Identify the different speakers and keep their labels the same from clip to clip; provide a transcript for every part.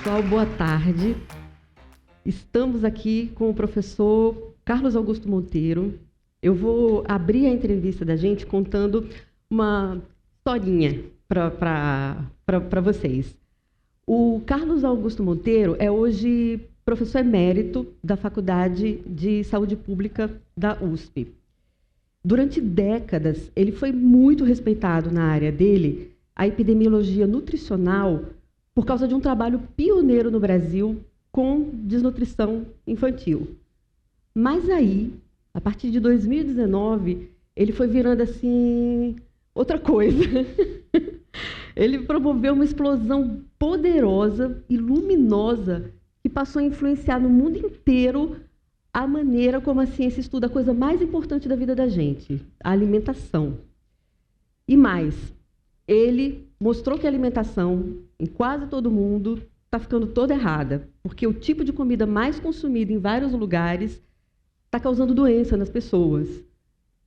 Speaker 1: pessoal, boa tarde. Estamos aqui com o professor Carlos Augusto Monteiro. Eu vou abrir a entrevista da gente contando uma historinha para vocês. O Carlos Augusto Monteiro é hoje professor emérito da Faculdade de Saúde Pública da USP. Durante décadas, ele foi muito respeitado na área dele, a epidemiologia nutricional, por causa de um trabalho pioneiro no Brasil com desnutrição infantil. Mas aí, a partir de 2019, ele foi virando assim outra coisa. Ele promoveu uma explosão poderosa e luminosa que passou a influenciar no mundo inteiro a maneira como a ciência estuda a coisa mais importante da vida da gente, a alimentação. E mais, ele mostrou que a alimentação, em quase todo mundo, está ficando toda errada, porque o tipo de comida mais consumida em vários lugares está causando doença nas pessoas.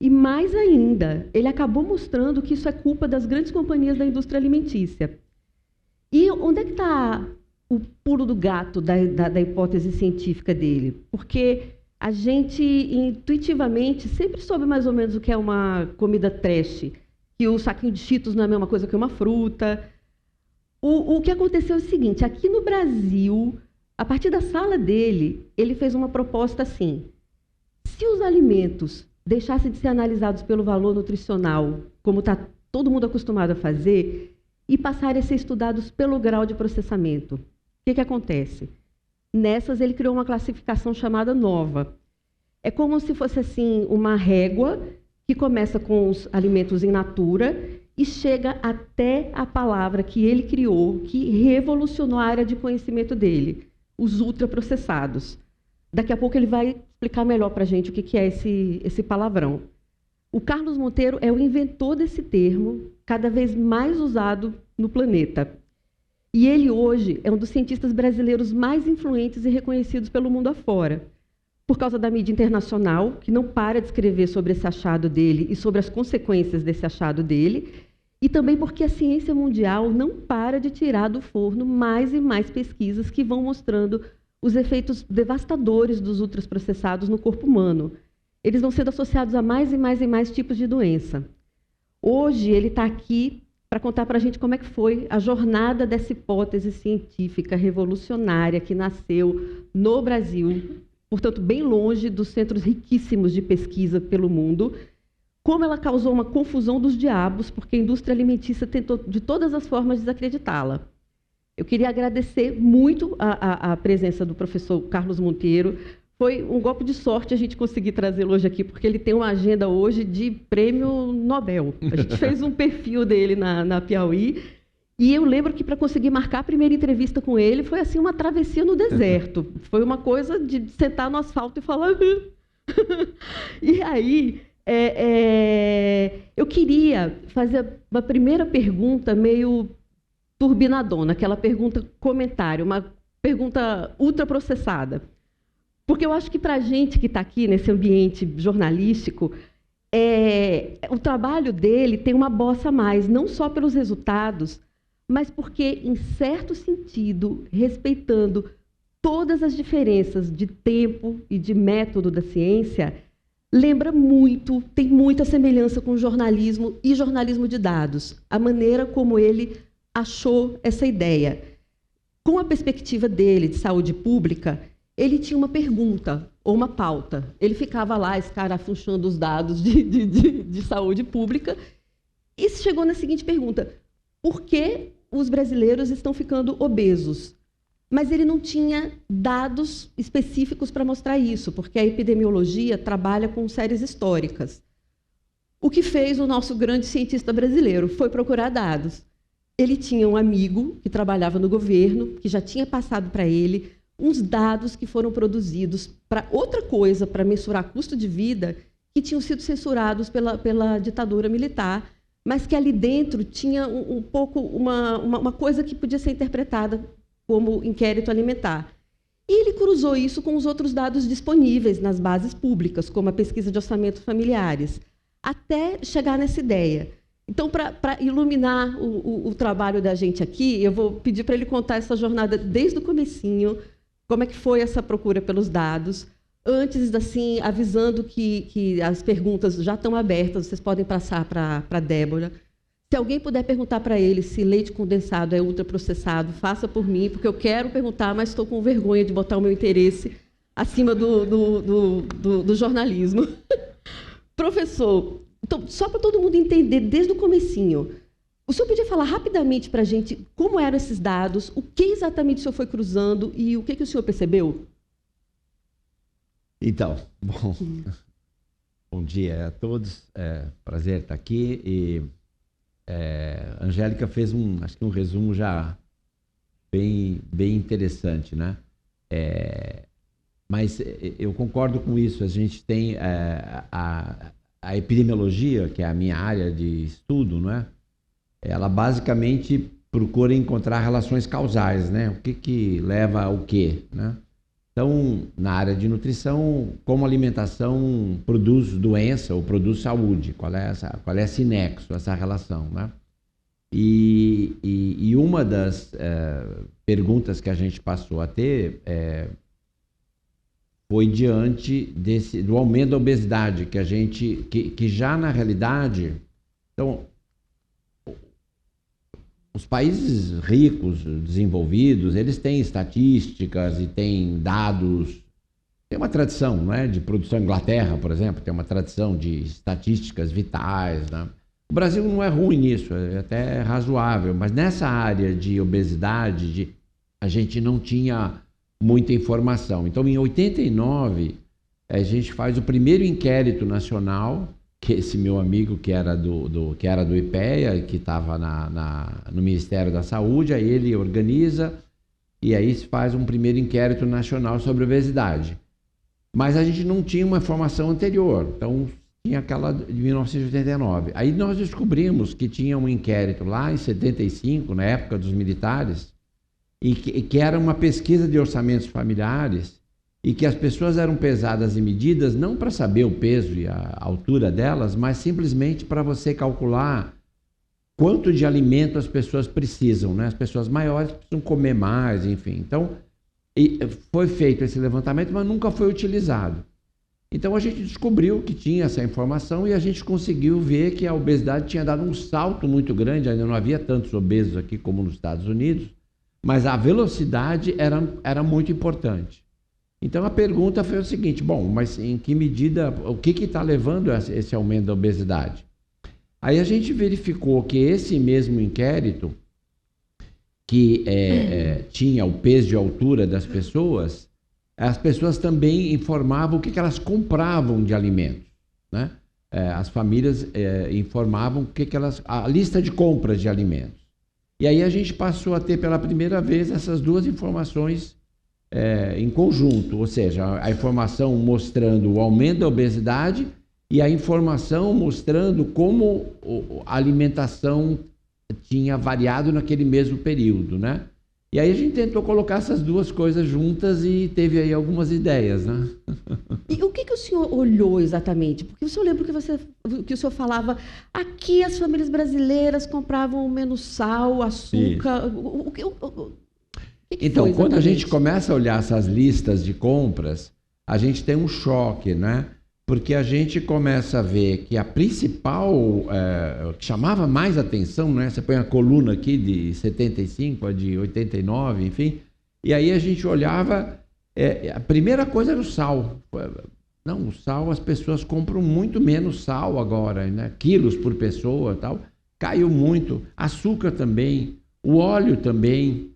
Speaker 1: E mais ainda, ele acabou mostrando que isso é culpa das grandes companhias da indústria alimentícia. E onde é que está o pulo do gato da hipótese científica dele? Porque a gente, intuitivamente, sempre soube mais ou menos o que é uma comida trash, que o saquinho de Cheetos não é a mesma coisa que uma fruta. O que aconteceu é o seguinte, aqui no Brasil, a partir da sala dele, ele fez uma proposta assim: se os alimentos deixassem de ser analisados pelo valor nutricional, como está todo mundo acostumado a fazer, e passarem a ser estudados pelo grau de processamento, o que acontece? Nessas, ele criou uma classificação chamada nova. É como se fosse assim uma régua que começa com os alimentos in natura e chega até a palavra que ele criou, que revolucionou a área de conhecimento dele, os ultraprocessados. Daqui a pouco ele vai explicar melhor para a gente o que é esse palavrão. O Carlos Monteiro é o inventor desse termo, cada vez mais usado no planeta. E ele hoje é um dos cientistas brasileiros mais influentes e reconhecidos pelo mundo afora, por causa da mídia internacional, que não para de escrever sobre esse achado dele e sobre as consequências desse achado dele, e também porque a ciência mundial não para de tirar do forno mais e mais pesquisas que vão mostrando os efeitos devastadores dos ultraprocessados no corpo humano. Eles vão sendo associados a mais e mais e mais tipos de doença. Hoje ele está aqui para contar para a gente como é que foi a jornada dessa hipótese científica revolucionária que nasceu no Brasil, portanto, bem longe dos centros riquíssimos de pesquisa pelo mundo, como ela causou uma confusão dos diabos, porque a indústria alimentícia tentou, de todas as formas, desacreditá-la. Eu queria agradecer muito a presença do professor Carlos Monteiro. Foi um golpe de sorte a gente conseguir trazê-lo hoje aqui, porque ele tem uma agenda hoje de prêmio Nobel. A gente fez um perfil dele na Piauí, e eu lembro que para conseguir marcar a primeira entrevista com ele foi assim uma travessia no deserto. Foi uma coisa de sentar no asfalto e falar... E aí, eu queria fazer uma primeira pergunta meio turbinadona, aquela pergunta comentário, uma pergunta ultraprocessada. Porque eu acho que para a gente que está aqui nesse ambiente jornalístico, o trabalho dele tem uma bossa a mais, não só pelos resultados, mas porque, em certo sentido, respeitando todas as diferenças de tempo e de método da ciência, lembra muito, tem muita semelhança com o jornalismo e jornalismo de dados, a maneira como ele achou essa ideia. Com a perspectiva dele de saúde pública, ele tinha uma pergunta ou uma pauta. Ele ficava lá escarafunchando os dados de saúde pública e chegou na seguinte pergunta: por que os brasileiros estão ficando obesos? Mas ele não tinha dados específicos para mostrar isso, porque a epidemiologia trabalha com séries históricas. O que fez o nosso grande cientista brasileiro foi procurar dados. Ele tinha um amigo que trabalhava no governo, que já tinha passado para ele uns dados que foram produzidos para outra coisa, para mensurar custo de vida, que tinham sido censurados pela ditadura militar, mas que ali dentro tinha um pouco uma coisa que podia ser interpretada como inquérito alimentar. E ele cruzou isso com os outros dados disponíveis nas bases públicas, como a pesquisa de orçamentos familiares, até chegar nessa ideia. Então, para iluminar o trabalho da gente aqui, eu vou pedir para ele contar essa jornada desde o comecinho, como é que foi essa procura pelos dados. Antes, assim, avisando que as perguntas já estão abertas, vocês podem passar para a Débora. Se alguém puder perguntar para ele se leite condensado é ultraprocessado, faça por mim, porque eu quero perguntar, mas estou com vergonha de botar o meu interesse acima do jornalismo. Professor, então, só para todo mundo entender desde o comecinho, o senhor podia falar rapidamente para a gente como eram esses dados, o que exatamente o senhor foi cruzando e o que o senhor percebeu?
Speaker 2: Então, bom dia a todos, prazer estar aqui. E a Angélica fez acho que um resumo já bem interessante, né? Mas eu concordo com isso. A gente tem a epidemiologia, que é a minha área de estudo, não é? Ela basicamente procura encontrar relações causais, né? O que leva ao quê, né? Então, na área de nutrição, como a alimentação produz doença ou produz saúde? Qual é esse nexo, essa relação, né? E uma das perguntas que a gente passou a ter foi diante do aumento da obesidade, que já na realidade, então, os países ricos, desenvolvidos, eles têm estatísticas e têm dados. Tem uma tradição, né, de produção. Inglaterra, por exemplo, tem uma tradição de estatísticas vitais, né? O Brasil não é ruim nisso, é até razoável, mas nessa área de obesidade, a gente não tinha muita informação. Então, em 89, a gente faz o primeiro inquérito nacional, que esse meu amigo que era do IPEA, que estava no Ministério da Saúde, aí ele organiza e aí se faz um primeiro inquérito nacional sobre obesidade. Mas a gente não tinha uma informação anterior, então tinha aquela de 1989. Aí nós descobrimos que tinha um inquérito lá em 75, na época dos militares, e que era uma pesquisa de orçamentos familiares, e que as pessoas eram pesadas e medidas não para saber o peso e a altura delas, mas simplesmente para você calcular quanto de alimento as pessoas precisam, né? As pessoas maiores precisam comer mais, enfim. Então, foi feito esse levantamento, mas nunca foi utilizado. Então, a gente descobriu que tinha essa informação e a gente conseguiu ver que a obesidade tinha dado um salto muito grande. Ainda não havia tantos obesos aqui como nos Estados Unidos, mas a velocidade era muito importante. Então a pergunta foi o seguinte: bom, mas em que medida, o que está levando a esse aumento da obesidade? Aí a gente verificou que esse mesmo inquérito, que tinha o peso e altura das pessoas, as pessoas também informavam o que elas compravam de alimentos, né? As famílias informavam a lista de compras de alimentos. E aí a gente passou a ter pela primeira vez essas duas informações em conjunto, ou seja, a informação mostrando o aumento da obesidade e a informação mostrando como a alimentação tinha variado naquele mesmo período, né? E aí a gente tentou colocar essas duas coisas juntas e teve aí algumas ideias, né?
Speaker 1: E o que o senhor olhou exatamente? Porque o senhor lembra que o senhor falava, aqui as famílias brasileiras compravam menos sal, açúcar.
Speaker 2: Então, quando a gente começa a olhar essas listas de compras, a gente tem um choque, né? Porque a gente começa a ver que a principal, que chamava mais atenção, né? Você põe a coluna aqui de 75, a de 89, enfim, e aí a gente olhava, a primeira coisa era o sal. Não, o sal, as pessoas compram muito menos sal agora, né? Quilos por pessoa, tal, caiu muito. Açúcar também, o óleo também.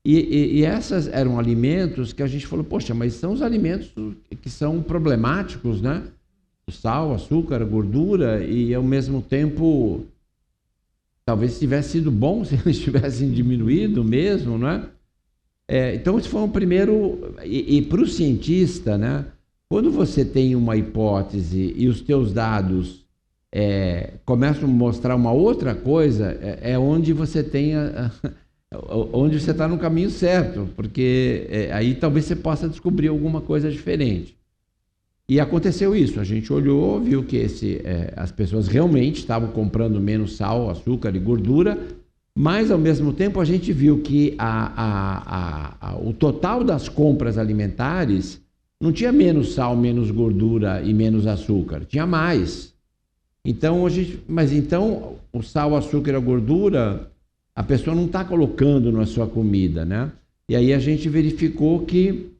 Speaker 2: E essas eram alimentos que a gente falou, poxa, mas são os alimentos que são problemáticos, né? O sal, açúcar, a gordura, e ao mesmo tempo, talvez tivesse sido bom se eles tivessem diminuído mesmo, não é? Então, esse foi um primeiro... E para o cientista, né? Quando você tem uma hipótese e os teus dados começam a mostrar uma outra coisa, é onde você tem onde você está no caminho certo, porque aí talvez você possa descobrir alguma coisa diferente. E aconteceu isso, a gente olhou, viu que as pessoas realmente estavam comprando menos sal, açúcar e gordura, mas ao mesmo tempo a gente viu que o total das compras alimentares não tinha menos sal, menos gordura e menos açúcar, tinha mais. Então, mas então o sal, o açúcar e a gordura, a pessoa não está colocando na sua comida, né? E aí a gente verificou que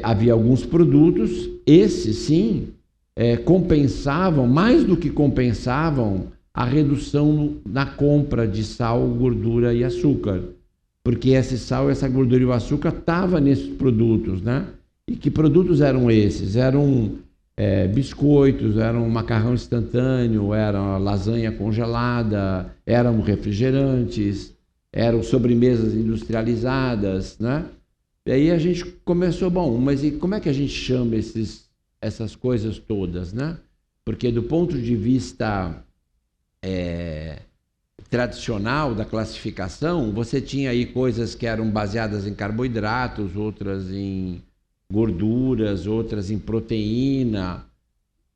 Speaker 2: havia alguns produtos, esses sim, compensavam, mais do que compensavam, a redução na compra de sal, gordura e açúcar. Porque esse sal, essa gordura e o açúcar estavam nesses produtos, né? E que produtos eram esses? Eram biscoitos, eram macarrão instantâneo, era lasanha congelada, eram refrigerantes, eram sobremesas industrializadas, né? E aí a gente começou, bom, mas e como é que a gente chama essas coisas todas, né? Porque do ponto de vista tradicional da classificação, você tinha aí coisas que eram baseadas em carboidratos, outras em gorduras, outras em proteína.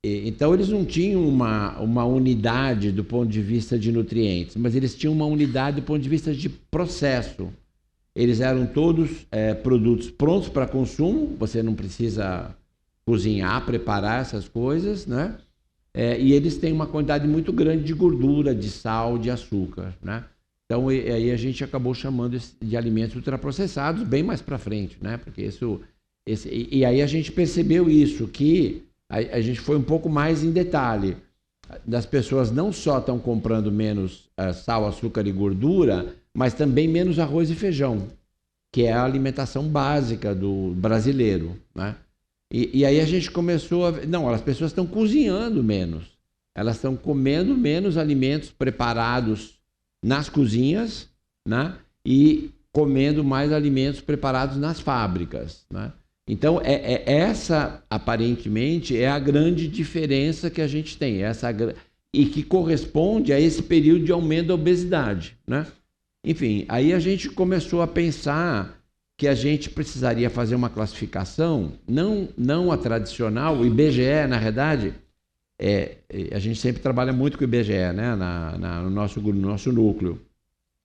Speaker 2: Então eles não tinham uma unidade do ponto de vista de nutrientes, mas eles tinham uma unidade do ponto de vista de processo. Eles eram todos produtos prontos para consumo, você não precisa cozinhar, preparar essas coisas, né? E eles têm uma quantidade muito grande de gordura, de sal, de açúcar, né? Então, aí a gente acabou chamando de alimentos ultraprocessados bem mais para frente, né? Porque e aí a gente percebeu isso, que a gente foi um pouco mais em detalhe. Das pessoas não só estão comprando menos sal, açúcar e gordura, mas também menos arroz e feijão, que é a alimentação básica do brasileiro, né? E aí a gente começou a ver, não, as pessoas estão cozinhando menos, elas estão comendo menos alimentos preparados nas cozinhas, né? E comendo mais alimentos preparados nas fábricas, né? Então, essa, aparentemente, é a grande diferença que a gente tem, e que corresponde a esse período de aumento da obesidade, né? Enfim, aí a gente começou a pensar que a gente precisaria fazer uma classificação, não a tradicional. O IBGE, na verdade, a gente sempre trabalha muito com o IBGE, né? No nosso núcleo.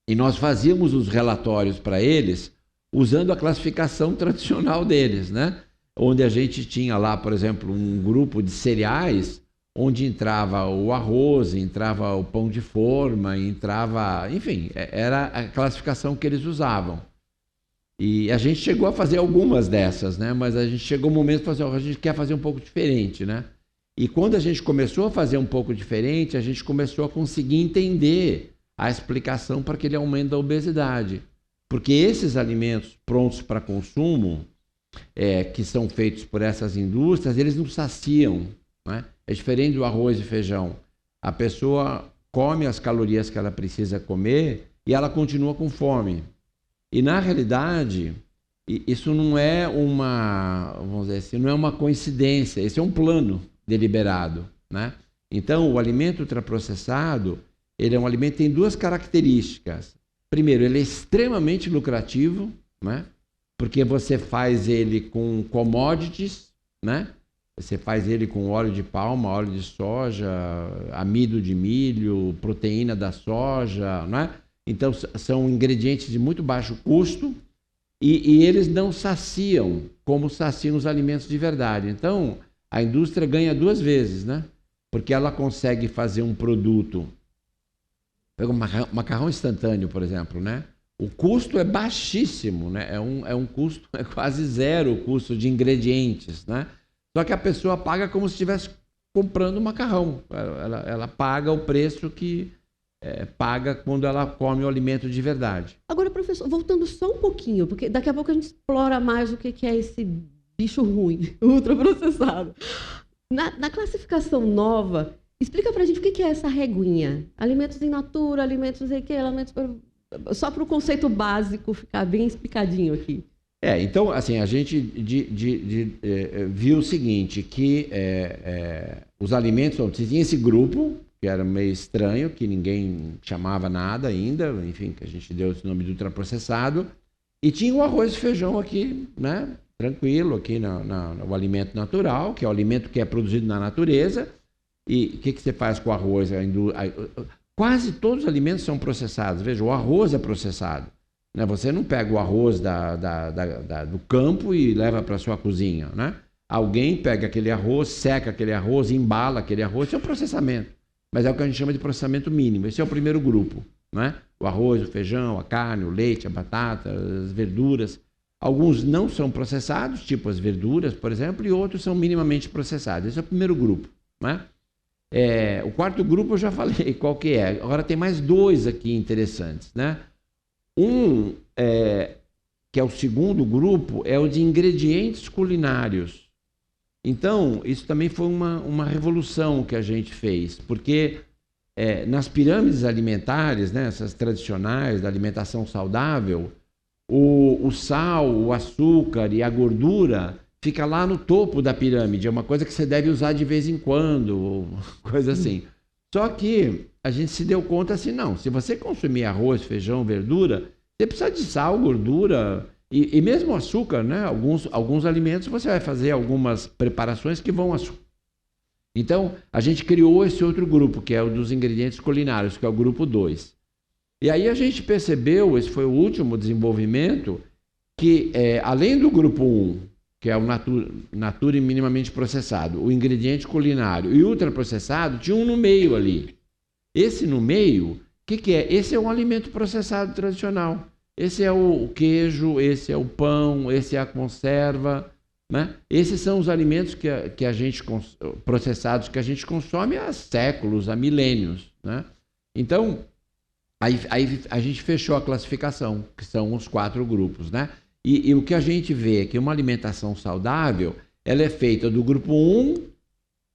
Speaker 2: E nós fazíamos os relatórios para eles usando a classificação tradicional deles, né? Onde a gente tinha lá, por exemplo, um grupo de cereais, onde entrava o arroz, entrava o pão de forma, entrava... Enfim, era a classificação que eles usavam. E a gente chegou a fazer algumas dessas, né? Mas a gente chegou um momento e falou assim, a gente quer fazer um pouco diferente, né? E quando a gente começou a fazer um pouco diferente, a gente começou a conseguir entender a explicação para aquele aumento da obesidade. Porque esses alimentos prontos para consumo, que são feitos por essas indústrias, eles não saciam, né? É diferente do arroz e feijão. A pessoa come as calorias que ela precisa comer e ela continua com fome. E, na realidade, isso não é vamos dizer assim, não é uma coincidência, esse é um plano deliberado, né? Então, o alimento ultraprocessado, ele é um alimento que tem duas características. Primeiro, ele é extremamente lucrativo, né? Porque você faz ele com commodities, né? Você faz ele com óleo de palma, óleo de soja, amido de milho, proteína da soja, né? Então, são ingredientes de muito baixo custo e eles não saciam como saciam os alimentos de verdade. Então, a indústria ganha duas vezes, né? Porque ela consegue fazer um produto... Pega um macarrão instantâneo, por exemplo, né? O custo é baixíssimo, né? É um custo, é quase zero o custo de ingredientes, né? Só que a pessoa paga como se estivesse comprando macarrão. Ela paga o preço que paga quando ela come o alimento de verdade.
Speaker 1: Agora, professor, voltando só um pouquinho, porque daqui a pouco a gente explora mais o que é esse bicho ruim, ultraprocessado. Na classificação nova, explica pra gente o que é essa reguinha. Alimentos in natura, alimentos não sei o quê, alimentos... Só para o conceito básico ficar bem explicadinho aqui.
Speaker 2: Então, assim, a gente viu o seguinte, que os alimentos... Você tinha esse grupo, que era meio estranho, que ninguém chamava nada ainda, enfim, que a gente deu esse nome de ultraprocessado, e tinha o arroz e feijão aqui, né, tranquilo aqui no alimento natural, que é o alimento que é produzido na natureza. E o que você faz com o arroz? Quase todos os alimentos são processados. Veja, o arroz é processado. Né? Você não pega o arroz do campo e leva para a sua cozinha. Né? Alguém pega aquele arroz, seca aquele arroz, embala aquele arroz. Isso é um processamento. Mas é o que a gente chama de processamento mínimo. Esse é o primeiro grupo. Né? O arroz, o feijão, a carne, o leite, a batata, as verduras. Alguns não são processados, tipo as verduras, por exemplo, e outros são minimamente processados. Esse é o primeiro grupo. Né? O quarto grupo eu já falei qual que é. Agora tem mais dois aqui interessantes. Né? Que é o segundo grupo, é o de ingredientes culinários. Então, isso também foi uma revolução que a gente fez, porque nas pirâmides alimentares, né, essas tradicionais da alimentação saudável, o sal, o açúcar e a gordura fica lá no topo da pirâmide. É uma coisa que você deve usar de vez em quando, coisa assim. Só que a gente se deu conta assim, não, se você consumir arroz, feijão, verdura, você precisa de sal, gordura e mesmo açúcar, né? Alguns alimentos você vai fazer algumas preparações que vão açúcar. Então, a gente criou esse outro grupo, que é o dos ingredientes culinários, que é o grupo 2. E aí a gente percebeu, esse foi o último desenvolvimento, que além do grupo 1, que é o natura e minimamente processado, o ingrediente culinário e ultraprocessado, tinha um no meio ali. Esse no meio, o que é? Esse é um alimento processado tradicional. Esse é o queijo, esse é o pão, esse é a conserva. Né? Esses são os alimentos que a gente processados que a gente consome há séculos, há milênios. Né? Então, aí a gente fechou a classificação, que são os 4 grupos. Né? E o que a gente vê é que uma alimentação saudável, ela é feita do grupo 1,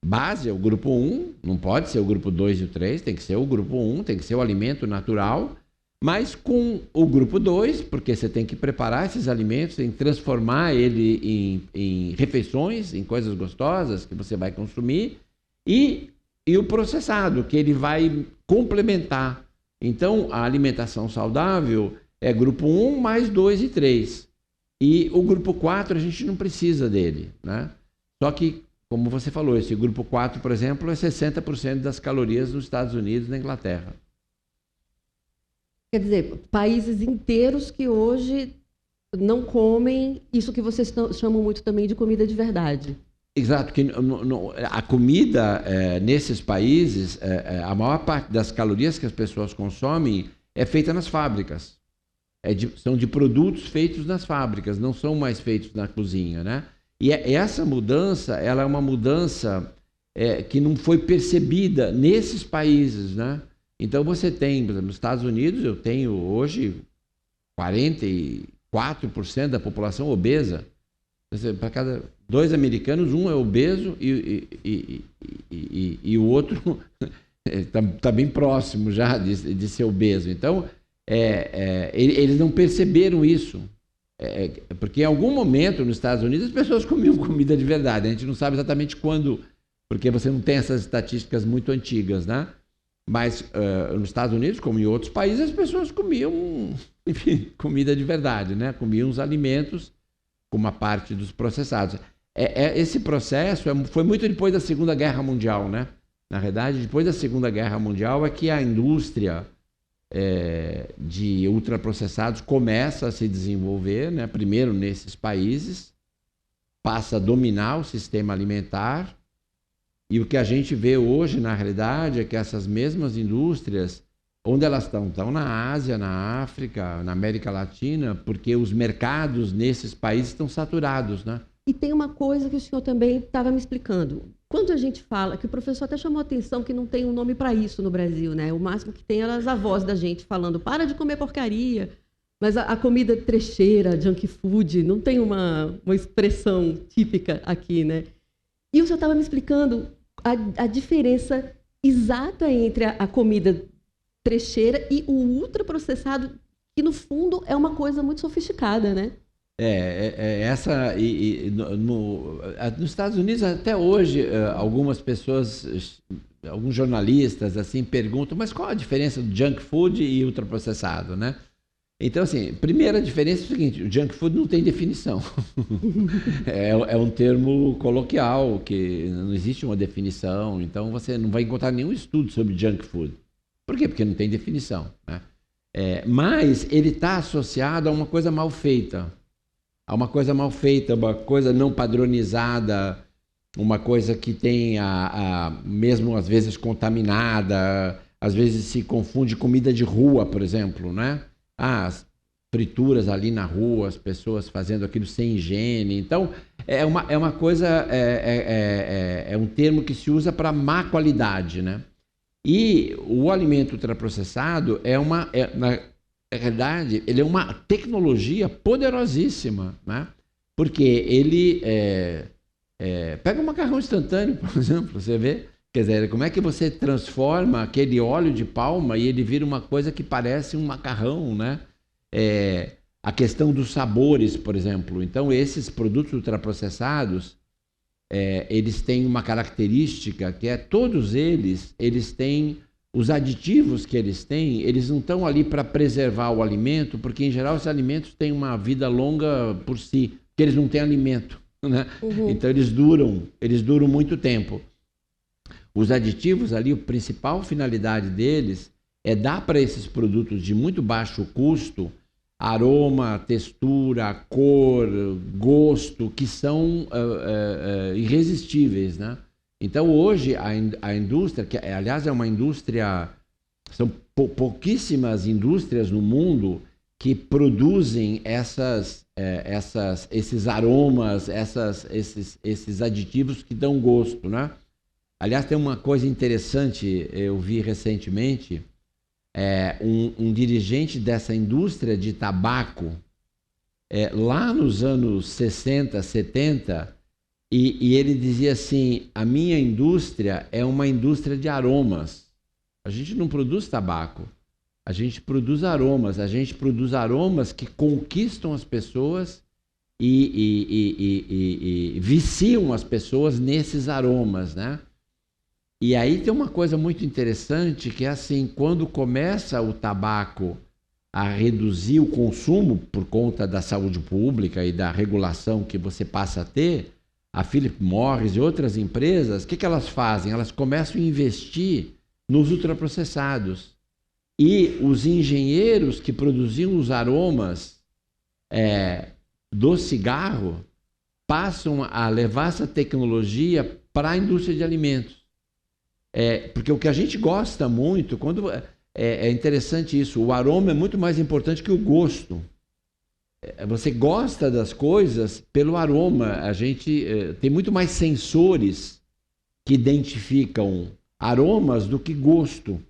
Speaker 2: base é o grupo 1, não pode ser o grupo 2 e o 3, tem que ser o grupo 1, tem que ser o alimento natural, mas com o grupo 2, porque você tem que preparar esses alimentos, tem que transformar ele em refeições, em coisas gostosas que você vai consumir, e o processado, que ele vai complementar. Então, a alimentação saudável é grupo 1 mais 2 e 3. E o grupo 4 a gente não precisa dele. Né? Só que, como você falou, esse grupo 4, por exemplo, é 60% das calorias nos Estados Unidos e na Inglaterra.
Speaker 1: Quer dizer, países inteiros que hoje não comem isso que vocês chamam muito também de comida de verdade.
Speaker 2: Exato, que a comida nesses países, a maior parte das calorias que as pessoas consomem é feita nas fábricas. São de produtos feitos nas fábricas, não são mais feitos na cozinha. Né? E essa mudança, ela é uma mudança que não foi percebida nesses países. Né? Então você tem, por exemplo, nos Estados Unidos, eu tenho hoje 44% da população obesa. Para cada 2 americanos, um é obeso e o outro está bem próximo já de ser obeso. Então, eles não perceberam isso. Porque em algum momento nos Estados Unidos as pessoas comiam comida de verdade. A gente não sabe exatamente quando, porque você não tem essas estatísticas muito antigas, né? Mas nos Estados Unidos, como em outros países, as pessoas comiam, enfim, comida de verdade, né? Comiam os alimentos como uma parte dos processados. Esse processo foi muito depois da Segunda Guerra Mundial, né? Na verdade, depois da Segunda Guerra Mundial é que a indústria de ultraprocessados começa a se desenvolver, né? Primeiro nesses países, passa a dominar o sistema alimentar. E o que a gente vê hoje, na realidade, é que essas mesmas indústrias, onde elas estão? Estão na Ásia, na África, na América Latina, porque os mercados nesses países estão saturados, né?
Speaker 1: E tem uma coisa que o senhor também estava me explicando. Quando a gente fala, que o professor até chamou a atenção que não tem um nome para isso no Brasil, né? O máximo que tem eram as avós da gente falando, para de comer porcaria. Mas a comida trecheira, junk food, não tem uma expressão típica aqui, né? E o senhor estava me explicando a diferença exata entre a comida trecheira e o ultraprocessado, que no fundo é uma coisa muito sofisticada, né?
Speaker 2: Nos Estados Unidos, até hoje, algumas pessoas, alguns jornalistas assim perguntam, mas qual a diferença do junk food e ultraprocessado, né? Então, assim, primeira diferença é o seguinte, o junk food não tem definição. É um termo coloquial, que não existe uma definição, então você não vai encontrar nenhum estudo sobre junk food. Por quê? Porque não tem definição, né? Mas ele está associado a uma coisa mal feita. A uma coisa mal feita, uma coisa não padronizada, uma coisa que tem mesmo às vezes contaminada, às vezes se confunde comida de rua, por exemplo, né? As frituras ali na rua, as pessoas fazendo aquilo sem higiene. Então, é uma coisa, é um termo que se usa para má qualidade, né? E o alimento ultraprocessado na realidade, ele é uma tecnologia poderosíssima, né? Porque ele pega um macarrão instantâneo, por exemplo, você vê, quer dizer, como é que você transforma aquele óleo de palma e ele vira uma coisa que parece um macarrão, né? A questão dos sabores, por exemplo. Então, esses produtos ultraprocessados, eles têm uma característica que todos eles têm, os aditivos que eles não estão ali para preservar o alimento, porque em geral os alimentos têm uma vida longa por si, porque eles não têm alimento, né? Uhum. Então eles duram muito tempo. Os aditivos ali, a principal finalidade deles é dar para esses produtos de muito baixo custo aroma, textura, cor, gosto, que são irresistíveis, né? Então, hoje, a indústria, que aliás é uma indústria, são pouquíssimas indústrias no mundo que produzem esses aromas, esses aditivos que dão gosto, né? Aliás, tem uma coisa interessante, eu vi recentemente, um dirigente dessa indústria de tabaco, lá nos anos 60, 70, e ele dizia assim, a minha indústria é uma indústria de aromas. A gente não produz tabaco, a gente produz aromas que conquistam as pessoas e viciam as pessoas nesses aromas, né? E aí tem uma coisa muito interessante, que é assim, quando começa o tabaco a reduzir o consumo por conta da saúde pública e da regulação que você passa a ter, a Philip Morris e outras empresas, o que elas fazem? Elas começam a investir nos ultraprocessados. E os engenheiros que produziam os aromas do cigarro passam a levar essa tecnologia para a indústria de alimentos. Porque o que a gente gosta muito, é interessante isso, o aroma é muito mais importante que o gosto. Você gosta das coisas pelo aroma. A gente tem muito mais sensores que identificam aromas do que gosto.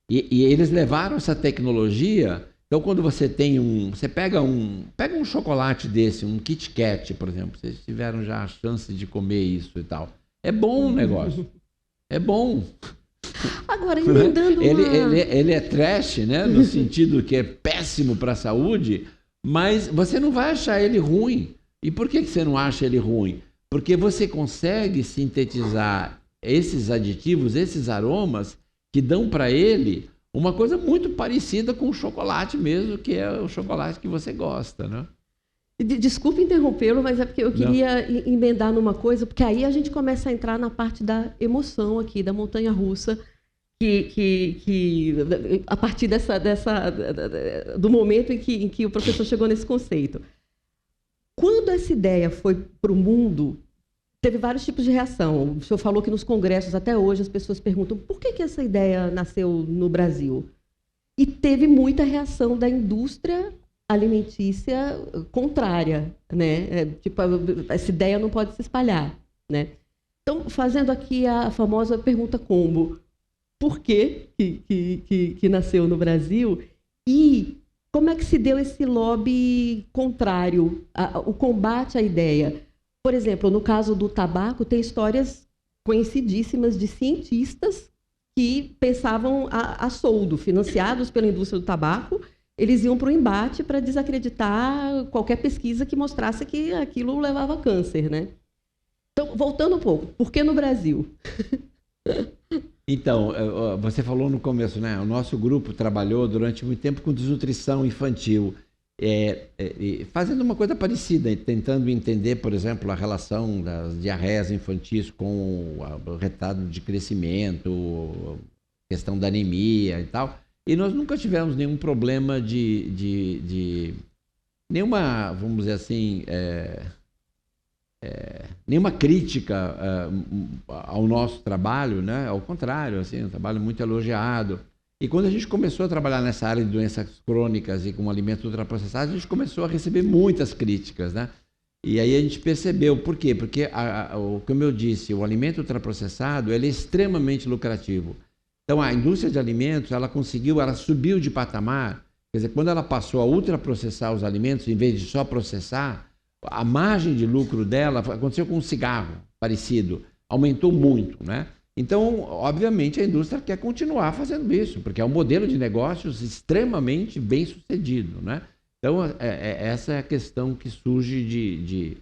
Speaker 2: E eles levaram essa tecnologia. Então, quando você tem você pega um chocolate desse, um Kit Kat, por exemplo, vocês tiveram já a chance de comer isso e tal. É bom o negócio. É bom.
Speaker 1: Agora, emendando
Speaker 2: ele é trash, né? No sentido que é péssimo para a saúde, mas você não vai achar ele ruim. E por que você não acha ele ruim? Porque você consegue sintetizar esses aditivos, esses aromas, que dão para ele uma coisa muito parecida com o chocolate mesmo, que é o chocolate que você gosta, né?
Speaker 1: Desculpe interrompê-lo, mas é porque eu queria emendar numa coisa, porque aí a gente começa a entrar na parte da emoção aqui, da montanha-russa, que a partir do momento em que o professor chegou nesse conceito. Quando essa ideia foi para o mundo, teve vários tipos de reação. O senhor falou que nos congressos, até hoje, as pessoas perguntam por que essa ideia nasceu no Brasil? E teve muita reação da indústria alimentícia contrária, né? Tipo, essa ideia não pode se espalhar, né? Então, fazendo aqui a famosa pergunta combo, por que nasceu no Brasil e como é que se deu esse lobby contrário, o combate à ideia? Por exemplo, no caso do tabaco, tem histórias conhecidíssimas de cientistas que pensavam a soldo, financiados pela indústria do tabaco. Eles iam para o embate para desacreditar qualquer pesquisa que mostrasse que aquilo levava a câncer, né? Então, voltando um pouco, por que no Brasil?
Speaker 2: Então, você falou no começo, né? O nosso grupo trabalhou durante muito tempo com desnutrição infantil, fazendo uma coisa parecida, tentando entender, por exemplo, a relação das diarreias infantis com o retardo de crescimento, questão da anemia e tal. E nós nunca tivemos nenhum problema de nenhuma, vamos dizer assim, nenhuma crítica ao nosso trabalho, né? Ao contrário, assim, um trabalho muito elogiado. E quando a gente começou a trabalhar nessa área de doenças crônicas e com alimentos ultraprocessados, a gente começou a receber muitas críticas, né? E aí a gente percebeu, por quê? Porque, como eu disse, o alimento ultraprocessado ele é extremamente lucrativo. Então, a indústria de alimentos, ela subiu de patamar, quer dizer, quando ela passou a ultraprocessar os alimentos, em vez de só processar, a margem de lucro dela aconteceu com um cigarro parecido, aumentou muito, né? Então, obviamente, a indústria quer continuar fazendo isso, porque é um modelo de negócios extremamente bem sucedido, né? Então, essa é a questão que surge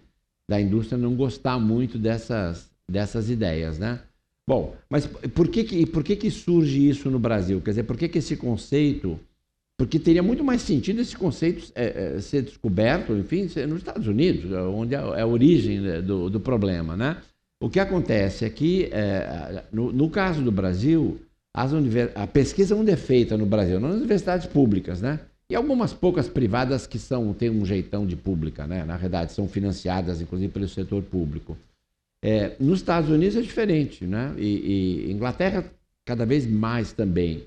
Speaker 2: da indústria não gostar muito dessas ideias, né? Bom, mas por que surge isso no Brasil? Quer dizer, por que esse conceito... Porque teria muito mais sentido esse conceito ser descoberto, enfim, nos Estados Unidos, onde é a origem do problema, né? O que acontece é que, no caso do Brasil, a pesquisa não é feita no Brasil, nas universidades públicas, né? E algumas poucas privadas que têm um jeitão de pública, né? Na verdade, são financiadas, inclusive, pelo setor público. Nos Estados Unidos é diferente, né? E Inglaterra, cada vez mais também.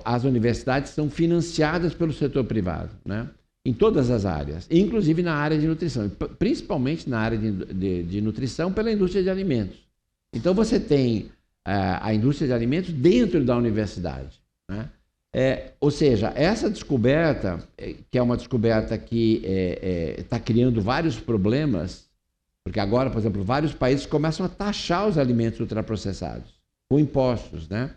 Speaker 2: As universidades são financiadas pelo setor privado, né? Em todas as áreas, inclusive na área de nutrição, principalmente na área de nutrição pela indústria de alimentos. Então você tem a indústria de alimentos dentro da universidade, né? Ou seja, essa descoberta, que é uma descoberta que está criando vários problemas, porque agora, por exemplo, vários países começam a taxar os alimentos ultraprocessados com impostos, né?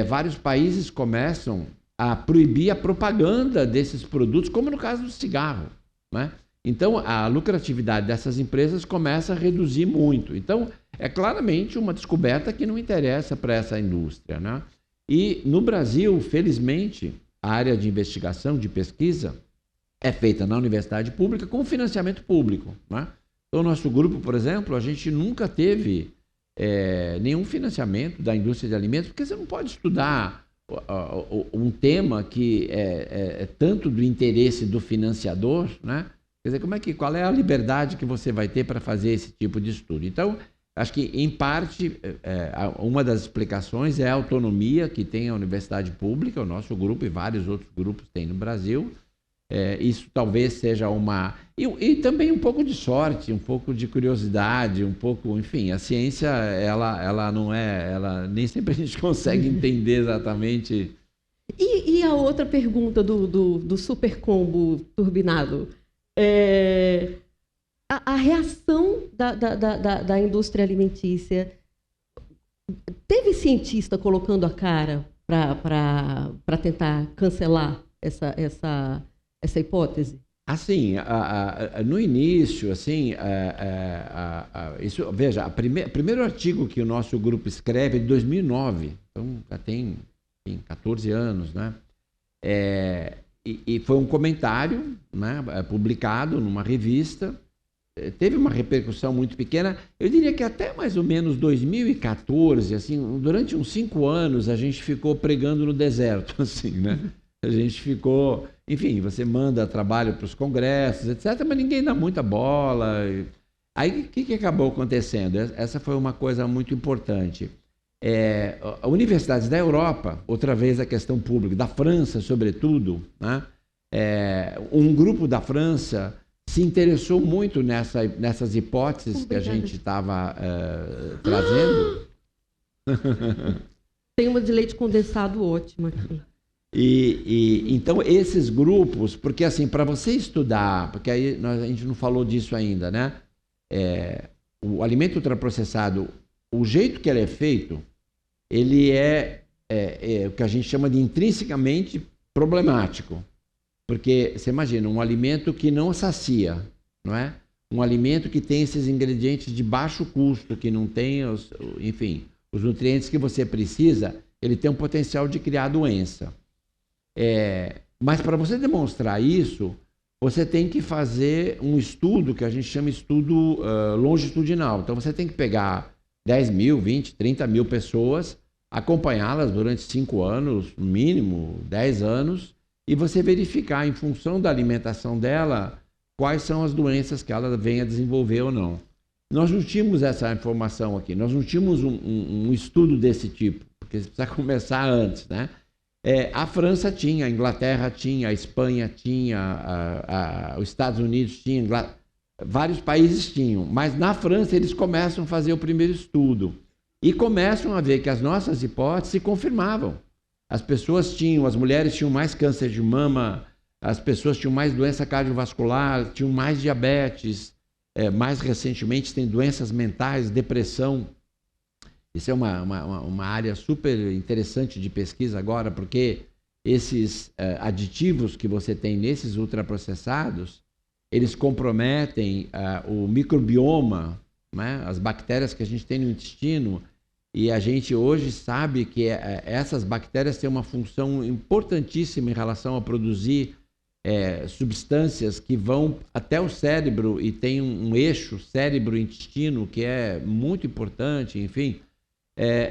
Speaker 2: Vários países começam a proibir a propaganda desses produtos, como no caso do cigarro, né? Então, a lucratividade dessas empresas começa a reduzir muito. Então, é claramente uma descoberta que não interessa para essa indústria, né? E, no Brasil, felizmente, a área de investigação, de pesquisa, é feita na universidade pública com financiamento público, né? Então, o nosso grupo, por exemplo, a gente nunca teve nenhum financiamento da indústria de alimentos, porque você não pode estudar um tema que é tanto do interesse do financiador, né? Quer dizer, qual é a liberdade que você vai ter para fazer esse tipo de estudo? Então, acho que, em parte, uma das explicações é a autonomia que tem a universidade pública, o nosso grupo e vários outros grupos têm no Brasil. Isso talvez seja uma... E também um pouco de sorte, um pouco de curiosidade, um pouco... Enfim, a ciência, ela não é... nem sempre a gente consegue entender exatamente...
Speaker 1: E a outra pergunta do super combo turbinado? A reação da indústria alimentícia... Teve cientista colocando a cara para tentar cancelar essa hipótese?
Speaker 2: Assim, no início, assim, isso, veja, o primeiro artigo que o nosso grupo escreve é de 2009, então já tem 14 anos, né? E foi um comentário, né, publicado numa revista, teve uma repercussão muito pequena. Eu diria que até mais ou menos 2014, assim, durante uns 5 anos, a gente ficou pregando no deserto, assim, né? A gente ficou... Enfim, você manda trabalho para os congressos, etc., mas ninguém dá muita bola. Aí, o que acabou acontecendo? Essa foi uma coisa muito importante. Universidades da Europa, outra vez a questão pública, da França, sobretudo, né? Um grupo da França se interessou muito nessas hipóteses que a gente estava trazendo.
Speaker 1: Tem uma de leite condensado ótima aqui.
Speaker 2: Então, esses grupos, porque assim, para você estudar, porque aí a gente não falou disso ainda, né? O alimento ultraprocessado, o jeito que ele é feito, ele é o que a gente chama de intrinsecamente problemático. Porque, você imagina, um alimento que não sacia, não é? Um alimento que tem esses ingredientes de baixo custo, que não tem, enfim, Os nutrientes que você precisa, ele tem um potencial de criar doença. Mas para você demonstrar isso, você tem que fazer um estudo que a gente chama de estudo longitudinal. Então, você tem que pegar 10 mil, 20, 30 mil pessoas, acompanhá-las durante 5 anos, no mínimo 10 anos, e você verificar, em função da alimentação dela, quais são as doenças que ela vem a desenvolver ou não. Nós não tínhamos essa informação aqui, nós não tínhamos um estudo desse tipo, porque você precisa começar antes, né? A França tinha, a Inglaterra tinha, a Espanha tinha, os Estados Unidos tinha, vários países tinham, mas na França eles começam a fazer o primeiro estudo e começam a ver que as nossas hipóteses se confirmavam. As mulheres tinham mais câncer de mama, as pessoas tinham mais doença cardiovascular, tinham mais diabetes, mais recentemente tem doenças mentais, depressão. Isso é uma área super interessante de pesquisa agora, porque esses aditivos que você tem nesses ultraprocessados, eles comprometem o microbioma, né? As bactérias que a gente tem no intestino, e a gente hoje sabe que essas bactérias têm uma função importantíssima em relação a produzir substâncias que vão até o cérebro e tem um eixo cérebro-intestino que é muito importante, enfim.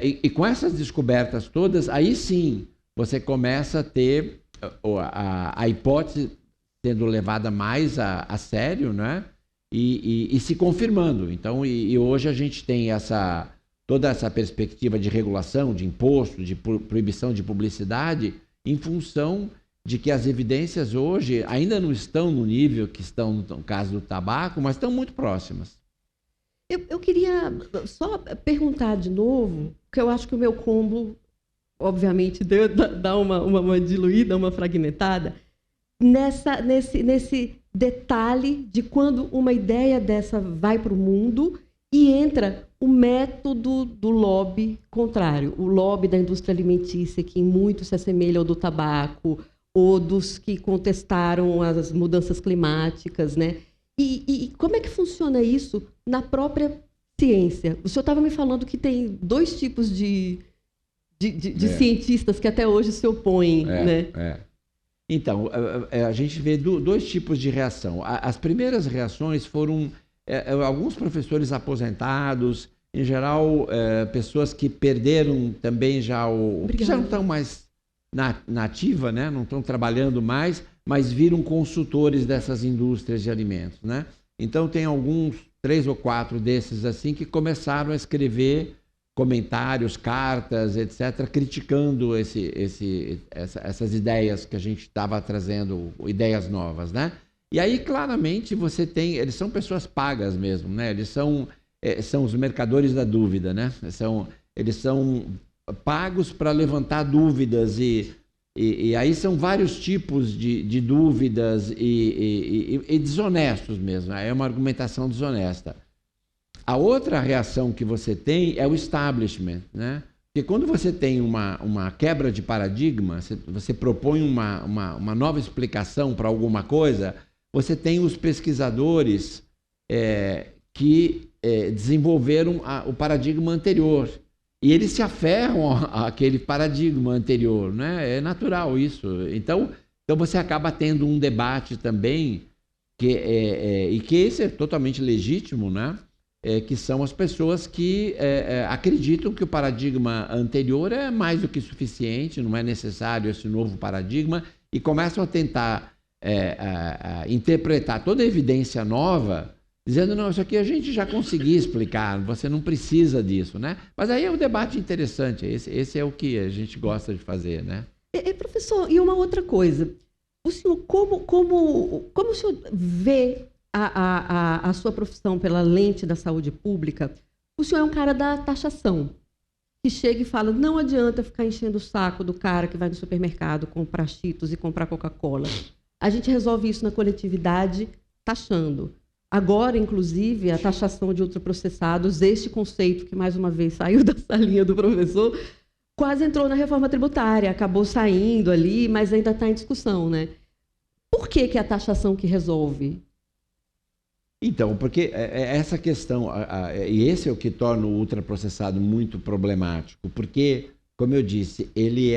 Speaker 2: E com essas descobertas todas, aí sim você começa a ter a hipótese sendo levada mais a sério, né? E se confirmando. Então, hoje a gente tem toda essa perspectiva de regulação, de imposto, de proibição de publicidade, em função de que as evidências hoje ainda não estão no nível que estão no caso do tabaco, mas estão muito próximas.
Speaker 1: Eu queria só perguntar de novo, porque eu acho que o meu combo, obviamente, dá uma diluída, uma fragmentada, nesse detalhe de quando uma ideia dessa vai para o mundo e entra o método do lobby contrário, o lobby da indústria alimentícia, que muito se assemelha ao do tabaco, ou dos que contestaram as mudanças climáticas, né? E como é que funciona isso na própria ciência? O senhor estava me falando que tem 2 tipos de cientistas que até hoje se opõem, né?
Speaker 2: Então, a gente vê 2 tipos de reação. As primeiras reações foram alguns professores aposentados, em geral, pessoas que perderam também que já não estão mais na ativa, né? Não estão trabalhando mais, mas viram consultores dessas indústrias de alimentos, né? Então, tem alguns, 3 ou 4 desses assim, que começaram a escrever comentários, cartas, etc., criticando essas ideias que a gente estava trazendo, ideias novas, né? E aí, claramente, eles são pessoas pagas mesmo, né? Eles são os mercadores da dúvida, né? Eles são pagos para levantar dúvidas e aí são vários tipos de dúvidas e desonestos mesmo. É uma argumentação desonesta. A outra reação que você tem é o establishment, né? Porque quando você tem uma quebra de paradigma, você propõe uma nova explicação para alguma coisa, você tem os pesquisadores que desenvolveram o paradigma anterior. E eles se aferram àquele paradigma anterior, né? É natural isso. Então você acaba tendo um debate também, e que esse é totalmente legítimo, né? Que são as pessoas que acreditam que o paradigma anterior é mais do que suficiente, não é necessário esse novo paradigma, e começam a tentar interpretar toda a evidência nova, dizendo, não, isso aqui a gente já conseguiu explicar, você não precisa disso, né? Mas aí é um debate interessante, esse é o que a gente gosta de fazer, né?
Speaker 1: Professor, e uma outra coisa, o senhor, como o senhor vê a sua profissão pela lente da saúde pública? O senhor é um cara da taxação, que chega e fala, não adianta ficar enchendo o saco do cara que vai no supermercado comprar Cheetos e comprar Coca-Cola. A gente resolve isso na coletividade taxando. Agora, inclusive, a taxação de ultraprocessados, este conceito que, mais uma vez, saiu da salinha do professor, quase entrou na reforma tributária, acabou saindo ali, mas ainda está em discussão, né? Por que é a taxação que resolve?
Speaker 2: Então, porque essa questão, e esse é o que torna o ultraprocessado muito problemático, porque, como eu disse, ele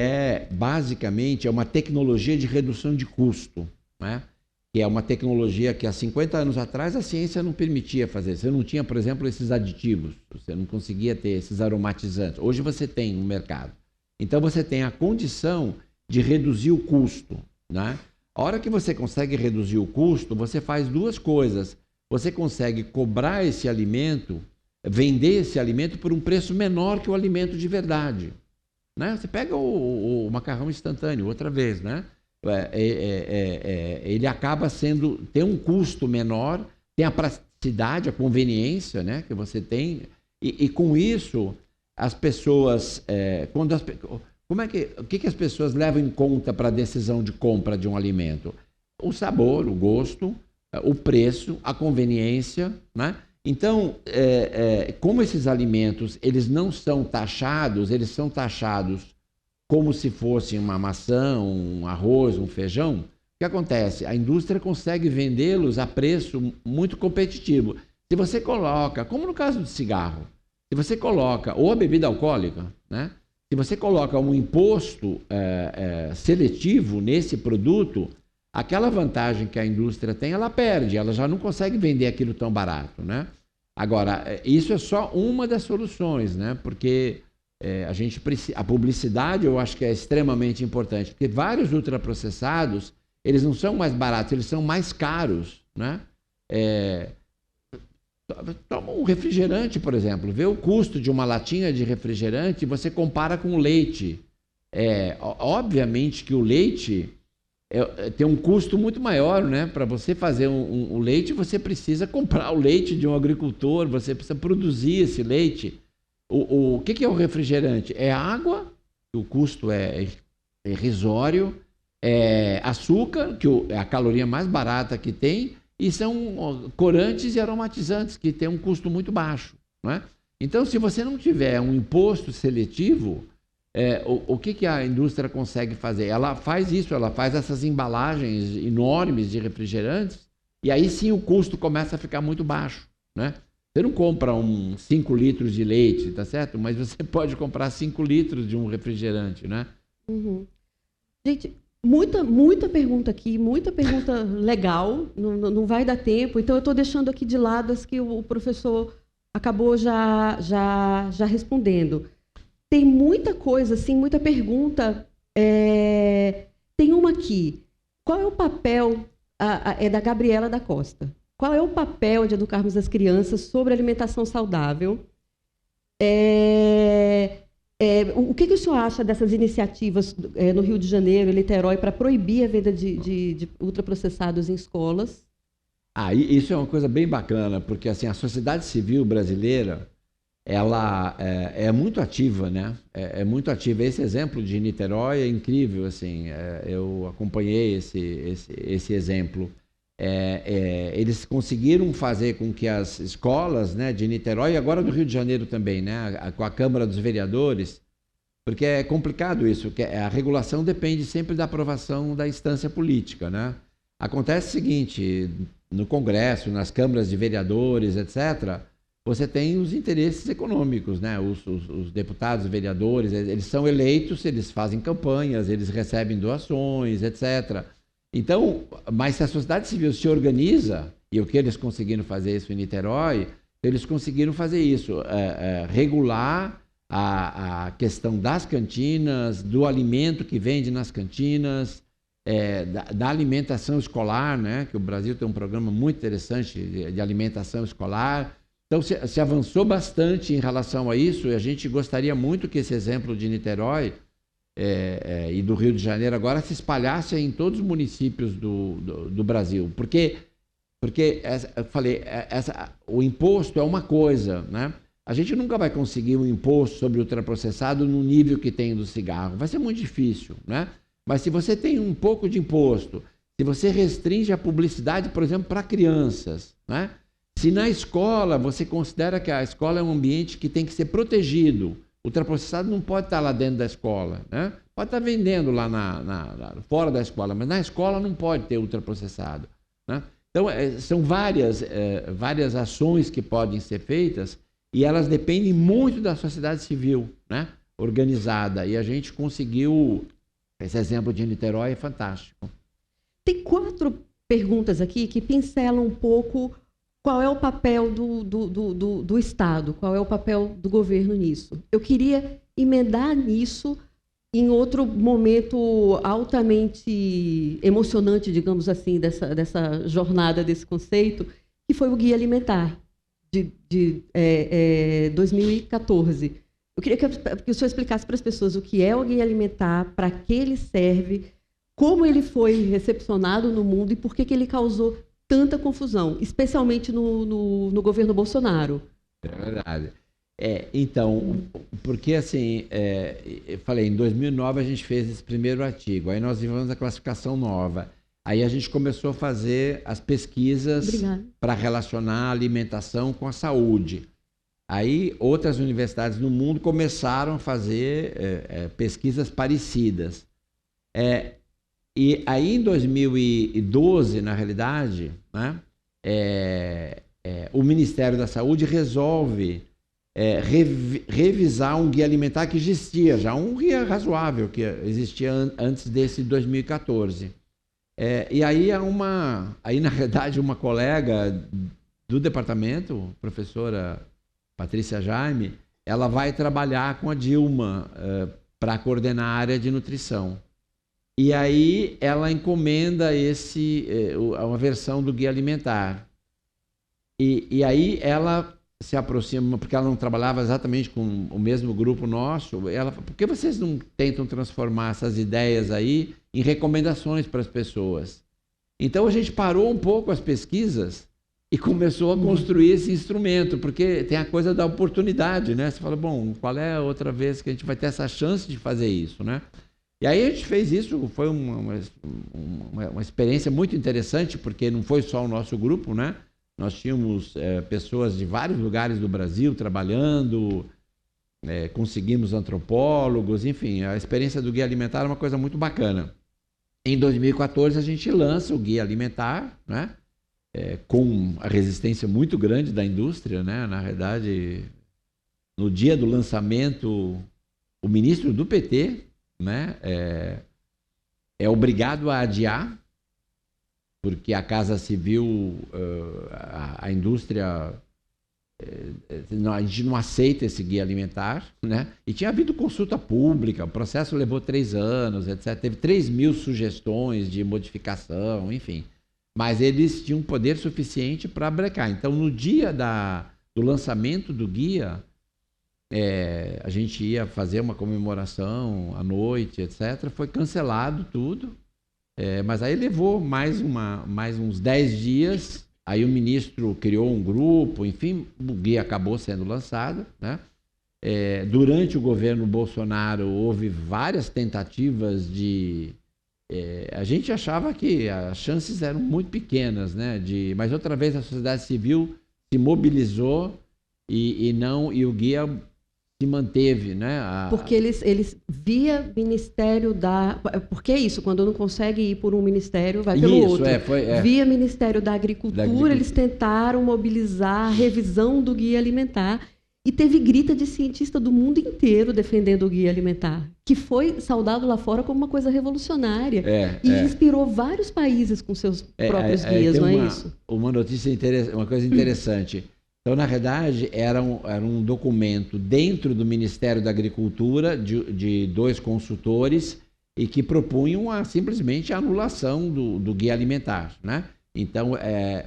Speaker 2: basicamente, é uma tecnologia de redução de custo, né? Que é uma tecnologia que há 50 anos atrás a ciência não permitia fazer. Você não tinha, por exemplo, esses aditivos, você não conseguia ter esses aromatizantes. Hoje você tem no mercado. Então, você tem a condição de reduzir o custo, né? A hora que você consegue reduzir o custo, você faz duas coisas. Você consegue cobrar esse alimento, vender esse alimento por um preço menor que o alimento de verdade, né? Você pega o macarrão instantâneo, outra vez, né? Ele acaba tem um custo menor, tem a praticidade, a conveniência, né, que você tem, e com isso as pessoas, o que as pessoas levam em conta para a decisão de compra de um alimento? O sabor, o gosto, o preço, a conveniência, né? Então, como esses alimentos eles não são taxados, eles são taxados como se fosse uma maçã, um arroz, um feijão, o que acontece? A indústria consegue vendê-los a preço muito competitivo. Se você coloca, como no caso do cigarro, se você coloca, ou a bebida alcoólica, né? Se você coloca um imposto seletivo nesse produto, aquela vantagem que a indústria tem, ela perde, ela já não consegue vender aquilo tão barato, né? Agora, isso é só uma das soluções, né? Porque a publicidade eu acho que é extremamente importante, porque vários ultraprocessados, eles não são mais baratos, eles são mais caros, né? Toma um refrigerante, por exemplo, vê o custo de uma latinha de refrigerante e você compara com o leite. Obviamente que o leite tem um custo muito maior, né? Para você fazer o leite, você precisa comprar o leite de um agricultor, você precisa produzir esse leite. O que é o refrigerante? É água, o custo é irrisório, é açúcar, que é a caloria mais barata que tem, e são corantes e aromatizantes, que têm um custo muito baixo, não é? Então, se você não tiver um imposto seletivo, o que a indústria consegue fazer? Ela faz isso, ela faz essas embalagens enormes de refrigerantes, e aí sim o custo começa a ficar muito baixo, né? Você não compra 5 litros de leite, tá certo? Mas você pode comprar 5 litros de um refrigerante, né?
Speaker 1: Uhum. Gente, muita pergunta aqui, muita pergunta legal, não vai dar tempo, então eu estou deixando aqui de lado as que o professor acabou já respondendo. Tem muita coisa, assim, muita pergunta. Tem uma aqui. Qual é o papel, é da Gabriela da Costa, qual é o papel de educarmos as crianças sobre alimentação saudável? O que o senhor acha dessas iniciativas no Rio de Janeiro e Niterói para proibir a venda de ultraprocessados em escolas?
Speaker 2: Isso é uma coisa bem bacana, porque assim, a sociedade civil brasileira ela é muito ativa, né? É muito ativa. Esse exemplo de Niterói é incrível, assim, eu acompanhei esse exemplo. Eles conseguiram fazer com que as escolas, né, de Niterói e agora do Rio de Janeiro também, né, com a Câmara dos Vereadores, porque é complicado isso, que a regulação depende sempre da aprovação da instância política, né? Acontece o seguinte, no Congresso, nas câmaras de vereadores, etc., você tem os interesses econômicos, né? Os deputados, vereadores, eles são eleitos, eles fazem campanhas, eles recebem doações, etc. Então, mas se a sociedade civil se organiza, e o que eles conseguiram fazer isso em Niterói, eles conseguiram fazer isso, regular a questão das cantinas, do alimento que vende nas cantinas, da alimentação escolar, né? Que o Brasil tem um programa muito interessante de alimentação escolar. Então, se avançou bastante em relação a isso, e a gente gostaria muito que esse exemplo de Niterói e do Rio de Janeiro agora se espalhasse em todos os municípios do Brasil. Porque eu falei, o imposto é uma coisa, né? A gente nunca vai conseguir um imposto sobre o ultraprocessado no nível que tem do cigarro. Vai ser muito difícil, né? Mas se você tem um pouco de imposto, se você restringe a publicidade, por exemplo, para crianças, né? Se na escola você considera que a escola é um ambiente que tem que ser protegido, o ultraprocessado não pode estar lá dentro da escola, né? Pode estar vendendo lá fora da escola, mas na escola não pode ter ultraprocessado, né? Então, são várias ações que podem ser feitas e elas dependem muito da sociedade civil, né? Organizada. E a gente conseguiu, esse exemplo de Niterói é fantástico.
Speaker 1: Tem 4 perguntas aqui que pincelam um pouco qual é o papel do Estado, qual é o papel do governo nisso. Eu queria emendar nisso em outro momento altamente emocionante, digamos assim, dessa jornada, desse conceito, que foi o Guia Alimentar, de 2014. Eu queria que o senhor explicasse para as pessoas o que é o Guia Alimentar, para que ele serve, como ele foi recepcionado no mundo e por que ele causou tanta confusão, especialmente no governo Bolsonaro.
Speaker 2: É verdade. Então, porque assim, eu falei, em 2009 a gente fez esse primeiro artigo, aí nós vivemos a classificação nova. Aí a gente começou a fazer as pesquisas para relacionar a alimentação com a saúde. Aí outras universidades no mundo começaram a fazer pesquisas parecidas. E aí em 2012, na realidade, né, o Ministério da Saúde resolve revisar um guia alimentar que existia já, um guia razoável que existia antes desse 2014. E aí aí na verdade uma colega do departamento, professora Patrícia Jaime, ela vai trabalhar com a Dilma para coordenar a área de nutrição. E aí ela encomenda uma versão do guia alimentar. E aí ela se aproxima, porque ela não trabalhava exatamente com o mesmo grupo nosso, ela falou, por que vocês não tentam transformar essas ideias aí em recomendações para as pessoas? Então a gente parou um pouco as pesquisas e começou a construir esse instrumento, porque tem a coisa da oportunidade, né? Você fala, bom, qual é a outra vez que a gente vai ter essa chance de fazer isso, né? E aí a gente fez isso, foi uma experiência muito interessante, porque não foi só o nosso grupo, né? Nós tínhamos pessoas de vários lugares do Brasil trabalhando, conseguimos antropólogos, enfim, a experiência do Guia Alimentar é uma coisa muito bacana. Em 2014 a gente lança o Guia Alimentar, né? Com a resistência muito grande da indústria, né? Na verdade, no dia do lançamento, o ministro do PT, né, é obrigado a adiar, porque a Casa Civil, a indústria, a gente não aceita esse guia alimentar, né? E tinha havido consulta pública, o processo levou 3 anos, etc. Teve 3.000 sugestões de modificação, enfim. Mas eles tinham poder suficiente para brecar. Então, no dia do lançamento do guia, a gente ia fazer uma comemoração à noite, etc. Foi cancelado tudo. Mas aí levou mais uns 10 dias, aí o ministro criou um grupo, enfim, o guia acabou sendo lançado, né? Durante o governo Bolsonaro houve várias tentativas a gente achava que as chances eram muito pequenas, né? Mas outra vez a sociedade civil se mobilizou e o guia se manteve, né?
Speaker 1: Porque eles via Ministério porque é isso, quando não consegue ir por um ministério, vai pelo outro. Via Ministério da Agricultura, eles tentaram mobilizar a revisão do Guia Alimentar e teve grita de cientista do mundo inteiro defendendo o Guia Alimentar, que foi saudado lá fora como uma coisa revolucionária e inspirou vários países com seus próprios guias, não é isso?
Speaker 2: Uma notícia uma coisa interessante. Então, na verdade, era um documento dentro do Ministério da Agricultura, de 2 consultores, e que propunham simplesmente a anulação do Guia Alimentar, né? Então,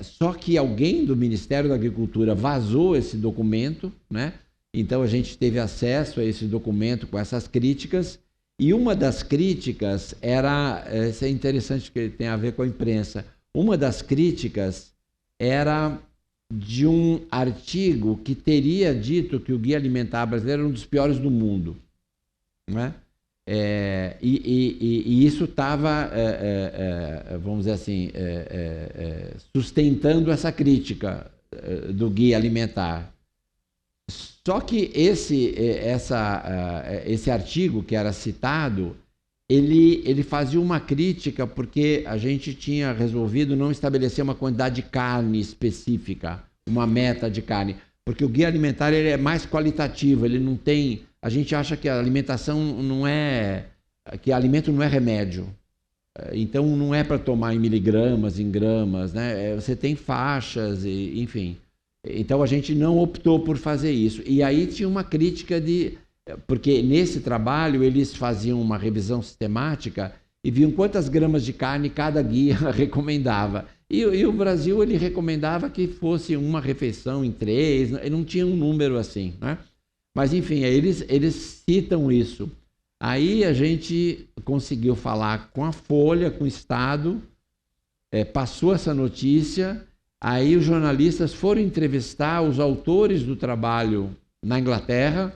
Speaker 2: só que alguém do Ministério da Agricultura vazou esse documento, né? Então, a gente teve acesso a esse documento com essas críticas, e uma das críticas isso é interessante que tem a ver com a imprensa, uma das críticas era de um artigo que teria dito que o Guia Alimentar brasileiro era um dos piores do mundo, né? E isso estava, vamos dizer assim, sustentando essa crítica do Guia Alimentar. Só que esse artigo que era citado, ele fazia uma crítica porque a gente tinha resolvido não estabelecer uma quantidade de carne específica, uma meta de carne, porque o guia alimentar ele é mais qualitativo, ele não tem... A gente acha que a alimentação não é... que alimento não é remédio. Então não é para tomar em miligramas, em gramas, né? Você tem faixas, enfim. Então a gente não optou por fazer isso. E aí tinha uma crítica porque nesse trabalho eles faziam uma revisão sistemática e viam quantas gramas de carne cada guia recomendava. E o Brasil ele recomendava que fosse uma refeição em 3, não tinha um número assim, né? Mas enfim, eles citam isso. Aí a gente conseguiu falar com a Folha, com o Estado, passou essa notícia, aí os jornalistas foram entrevistar os autores do trabalho na Inglaterra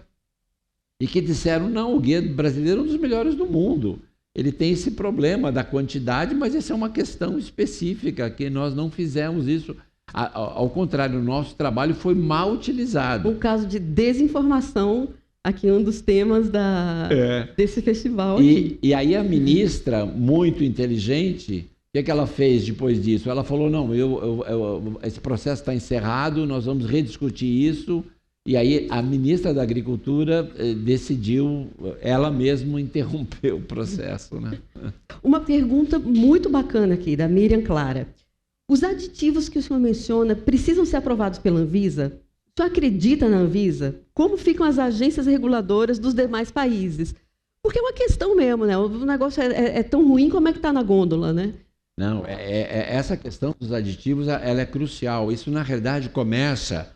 Speaker 2: e que disseram, não, o guia brasileiro é um dos melhores do mundo. Ele tem esse problema da quantidade, mas essa é uma questão específica, que nós não fizemos isso. Ao contrário, o nosso trabalho foi mal utilizado.
Speaker 1: Um caso de desinformação... Aqui um dos temas desse festival.
Speaker 2: E aí a ministra, muito inteligente, o que ela fez depois disso? Ela falou, não, esse processo está encerrado, nós vamos rediscutir isso. E aí a ministra da Agricultura decidiu, ela mesma interromper o processo. Né?
Speaker 1: Uma pergunta muito bacana aqui, da Miriam Clara. Os aditivos que o senhor menciona precisam ser aprovados pela Anvisa? O senhor acredita na Anvisa? Como ficam as agências reguladoras dos demais países? Porque é uma questão mesmo, né? O negócio é tão ruim como é que está na gôndola, né?
Speaker 2: Não, essa questão dos aditivos ela é crucial. Isso, na realidade, começa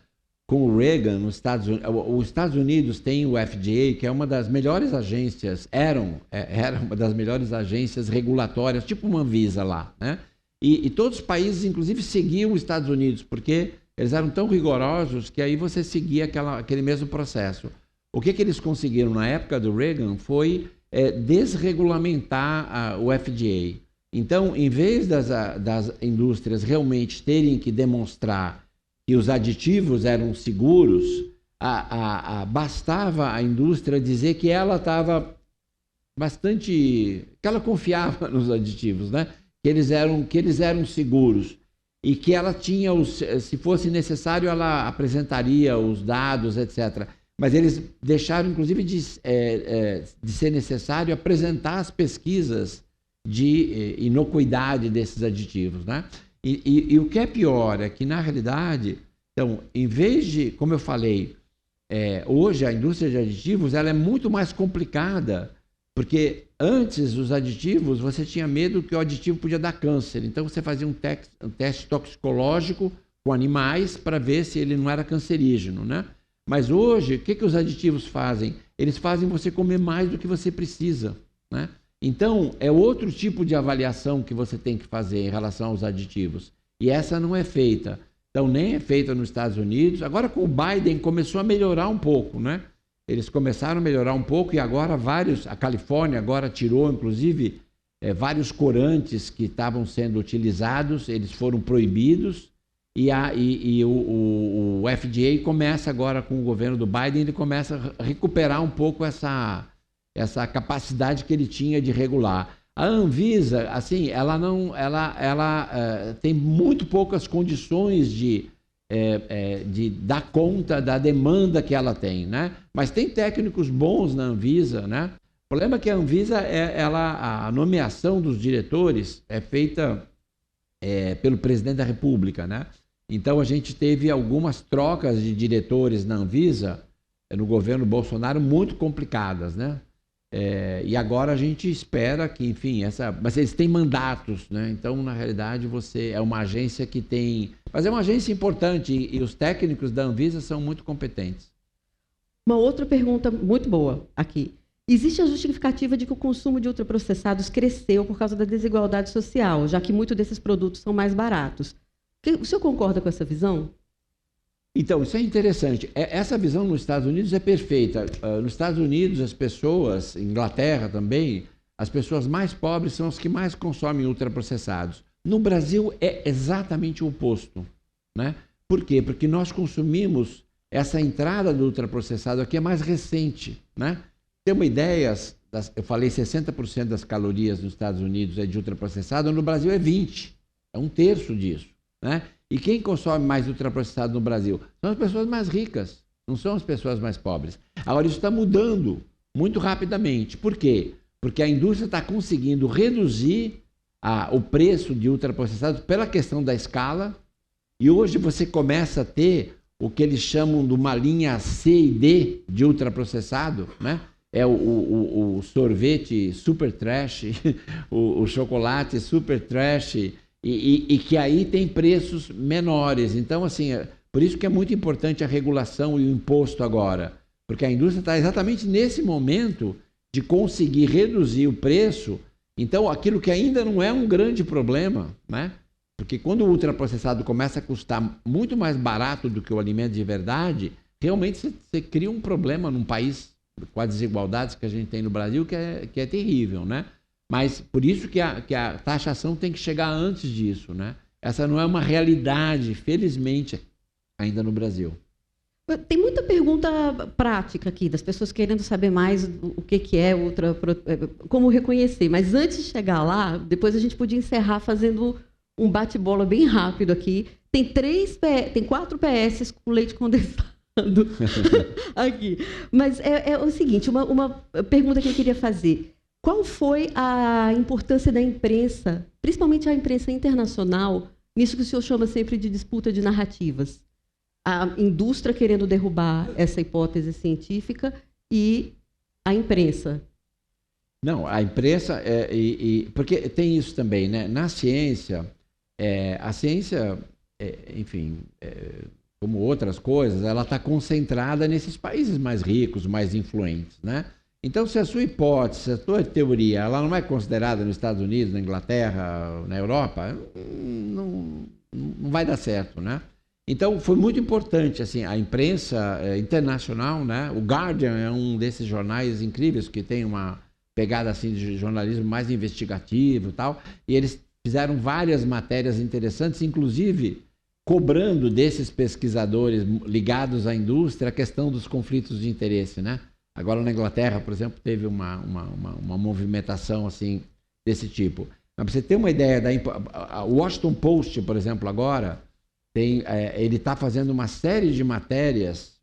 Speaker 2: com o Reagan nos Estados Unidos. Os Estados Unidos têm o FDA, que é uma das melhores agências, era uma das melhores agências regulatórias, tipo uma Anvisa lá, né? E todos os países, inclusive, seguiam os Estados Unidos, porque eles eram tão rigorosos que aí você seguia aquele mesmo processo. O que eles conseguiram na época do Reagan foi desregulamentar o FDA. Então, em vez das indústrias realmente terem que demonstrar que os aditivos eram seguros, bastava a indústria dizer que ela estava que ela confiava nos aditivos, né? Que eles eram seguros. E que ela tinha, se fosse necessário, ela apresentaria os dados, etc. Mas eles deixaram, inclusive, de ser necessário apresentar as pesquisas de inocuidade desses aditivos, né? E o que é pior é que, na realidade, então, em vez de, como eu falei, hoje a indústria de aditivos ela é muito mais complicada, porque antes os aditivos, você tinha medo que o aditivo podia dar câncer. Então você fazia um teste toxicológico com animais para ver se ele não era cancerígeno, né? Mas hoje, o que os aditivos fazem? Eles fazem você comer mais do que você precisa, né? Então, é outro tipo de avaliação que você tem que fazer em relação aos aditivos. E essa não é feita. Então, nem é feita nos Estados Unidos. Agora, com o Biden, começou a melhorar um pouco, né? Eles começaram a melhorar um pouco e agora a Califórnia agora tirou, inclusive, vários corantes que estavam sendo utilizados, eles foram proibidos e o FDA começa agora com o governo do Biden, ele começa a recuperar um pouco essa capacidade que ele tinha de regular. A Anvisa, assim, ela tem muito poucas condições de dar conta da demanda que ela tem, né? Mas tem técnicos bons na Anvisa, né? O problema é que a Anvisa, a nomeação dos diretores é feita pelo presidente da República, né? Então a gente teve algumas trocas de diretores na Anvisa no governo Bolsonaro muito complicadas, né? E agora a gente espera que, enfim, mas eles têm mandatos, né? Então, na realidade, você é uma agência que tem... Mas é uma agência importante e os técnicos da Anvisa são muito competentes.
Speaker 1: Uma outra pergunta muito boa aqui. Existe a justificativa de que o consumo de ultraprocessados cresceu por causa da desigualdade social, já que muitos desses produtos são mais baratos. O senhor concorda com essa visão?
Speaker 2: Então, isso é interessante. Essa visão nos Estados Unidos é perfeita. Nos Estados Unidos, as pessoas, Inglaterra também, as pessoas mais pobres são as que mais consomem ultraprocessados. No Brasil é exatamente o oposto, né? Por quê? Porque nós consumimos essa entrada do ultraprocessado aqui é mais recente, né? Tem uma ideia, eu falei 60% das calorias nos Estados Unidos é de ultraprocessado, no Brasil é 20%. É um terço disso, né? E quem consome mais ultraprocessado no Brasil? São as pessoas mais ricas, não são as pessoas mais pobres. Agora, isso está mudando muito rapidamente. Por quê? Porque a indústria está conseguindo reduzir o preço de ultraprocessados pela questão da escala, e hoje você começa a ter o que eles chamam de uma linha C e D de ultraprocessado, né? É o sorvete super trash, o chocolate super trash, e que aí tem preços menores. Então, assim, por isso que é muito importante a regulação e o imposto agora, porque a indústria está exatamente nesse momento de conseguir reduzir o preço. Então, aquilo que ainda não é um grande problema, né? Porque quando o ultraprocessado começa a custar muito mais barato do que o alimento de verdade, realmente você cria um problema num país com as desigualdades que a gente tem no Brasil, que é terrível, né? Mas por isso que a taxação tem que chegar antes disso, né? Essa não é uma realidade, felizmente, ainda no Brasil.
Speaker 1: Tem muita pergunta prática aqui, das pessoas querendo saber mais o que é como reconhecer. Mas antes de chegar lá, depois a gente podia encerrar fazendo um bate-bola bem rápido aqui. Tem 4 PS com leite condensado aqui. Mas é o seguinte, uma pergunta que eu queria fazer. Qual foi a importância da imprensa, principalmente a imprensa internacional, nisso que o senhor chama sempre de disputa de narrativas? A indústria querendo derrubar essa hipótese científica e a imprensa.
Speaker 2: Não, a imprensa, porque tem isso também, né? Na ciência, a ciência, enfim, como outras coisas, ela está concentrada nesses países mais ricos, mais influentes, né? Então, se a sua hipótese, se a sua teoria, ela não é considerada nos Estados Unidos, na Inglaterra, na Europa, não vai dar certo, né? Então, foi muito importante, assim, a imprensa internacional, né? O Guardian é um desses jornais incríveis que tem uma pegada assim de jornalismo mais investigativo e tal, e eles fizeram várias matérias interessantes, inclusive cobrando desses pesquisadores ligados à indústria a questão dos conflitos de interesse, né? Agora na Inglaterra, por exemplo, teve uma movimentação assim desse tipo. Para você ter uma ideia, o Washington Post, por exemplo, agora ele está fazendo uma série de matérias,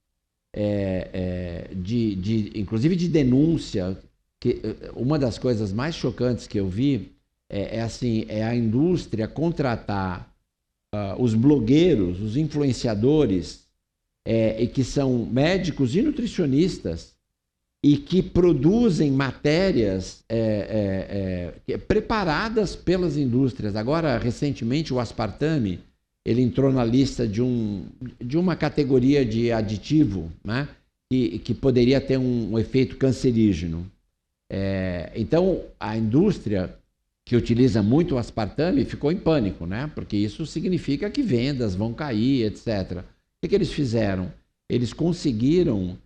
Speaker 2: inclusive de denúncia, que uma das coisas mais chocantes que eu vi é a indústria contratar os blogueiros, os influenciadores, e que são médicos e nutricionistas, e que produzem matérias preparadas pelas indústrias. Agora, recentemente, o aspartame, ele entrou na lista de uma categoria de aditivo, né, que poderia ter um efeito cancerígeno. Então, a indústria que utiliza muito o aspartame ficou em pânico, né, porque isso significa que vendas vão cair, etc. O que eles fizeram? Eles conseguiram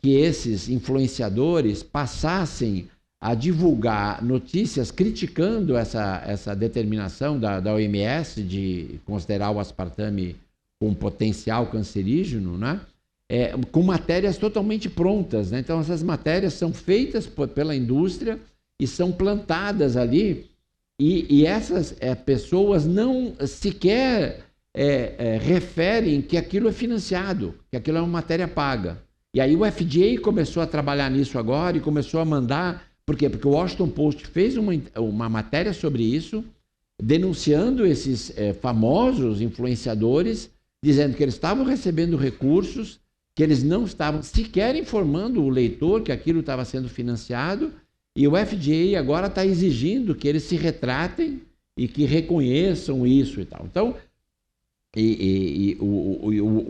Speaker 2: que esses influenciadores passassem a divulgar notícias criticando essa determinação da OMS de considerar o aspartame com potencial cancerígeno, né? Com matérias totalmente prontas, né? Então, essas matérias são feitas pela indústria e são plantadas ali, e essas pessoas não sequer referem que aquilo é financiado, que aquilo é uma matéria paga. E aí o FDA começou a trabalhar nisso agora e começou a mandar. Por quê? Porque o Washington Post fez uma matéria sobre isso, denunciando esses famosos influenciadores, dizendo que eles estavam recebendo recursos, que eles não estavam sequer informando o leitor que aquilo estava sendo financiado, e o FDA agora está exigindo que eles se retratem e que reconheçam isso e tal. Então,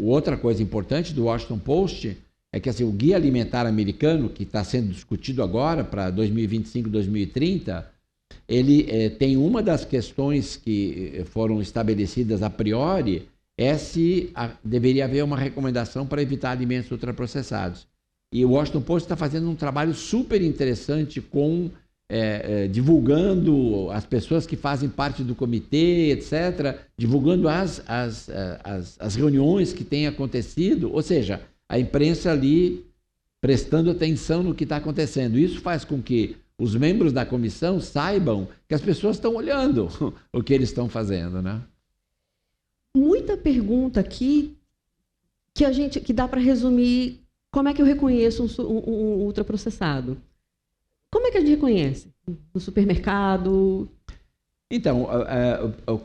Speaker 2: outra coisa importante do Washington Post é que assim, o Guia Alimentar Americano, que está sendo discutido agora para 2025, 2030, ele tem uma das questões que foram estabelecidas a priori, se deveria haver uma recomendação para evitar alimentos ultraprocessados. E o Washington Post está fazendo um trabalho super interessante divulgando as pessoas que fazem parte do comitê, etc., divulgando as reuniões que têm acontecido, ou seja, a imprensa ali prestando atenção no que está acontecendo. Isso faz com que os membros da comissão saibam que as pessoas estão olhando o que eles estão fazendo, né?
Speaker 1: Muita pergunta aqui que dá para resumir. Como é que eu reconheço um ultraprocessado? Como é que a gente reconhece? No supermercado?
Speaker 2: Então,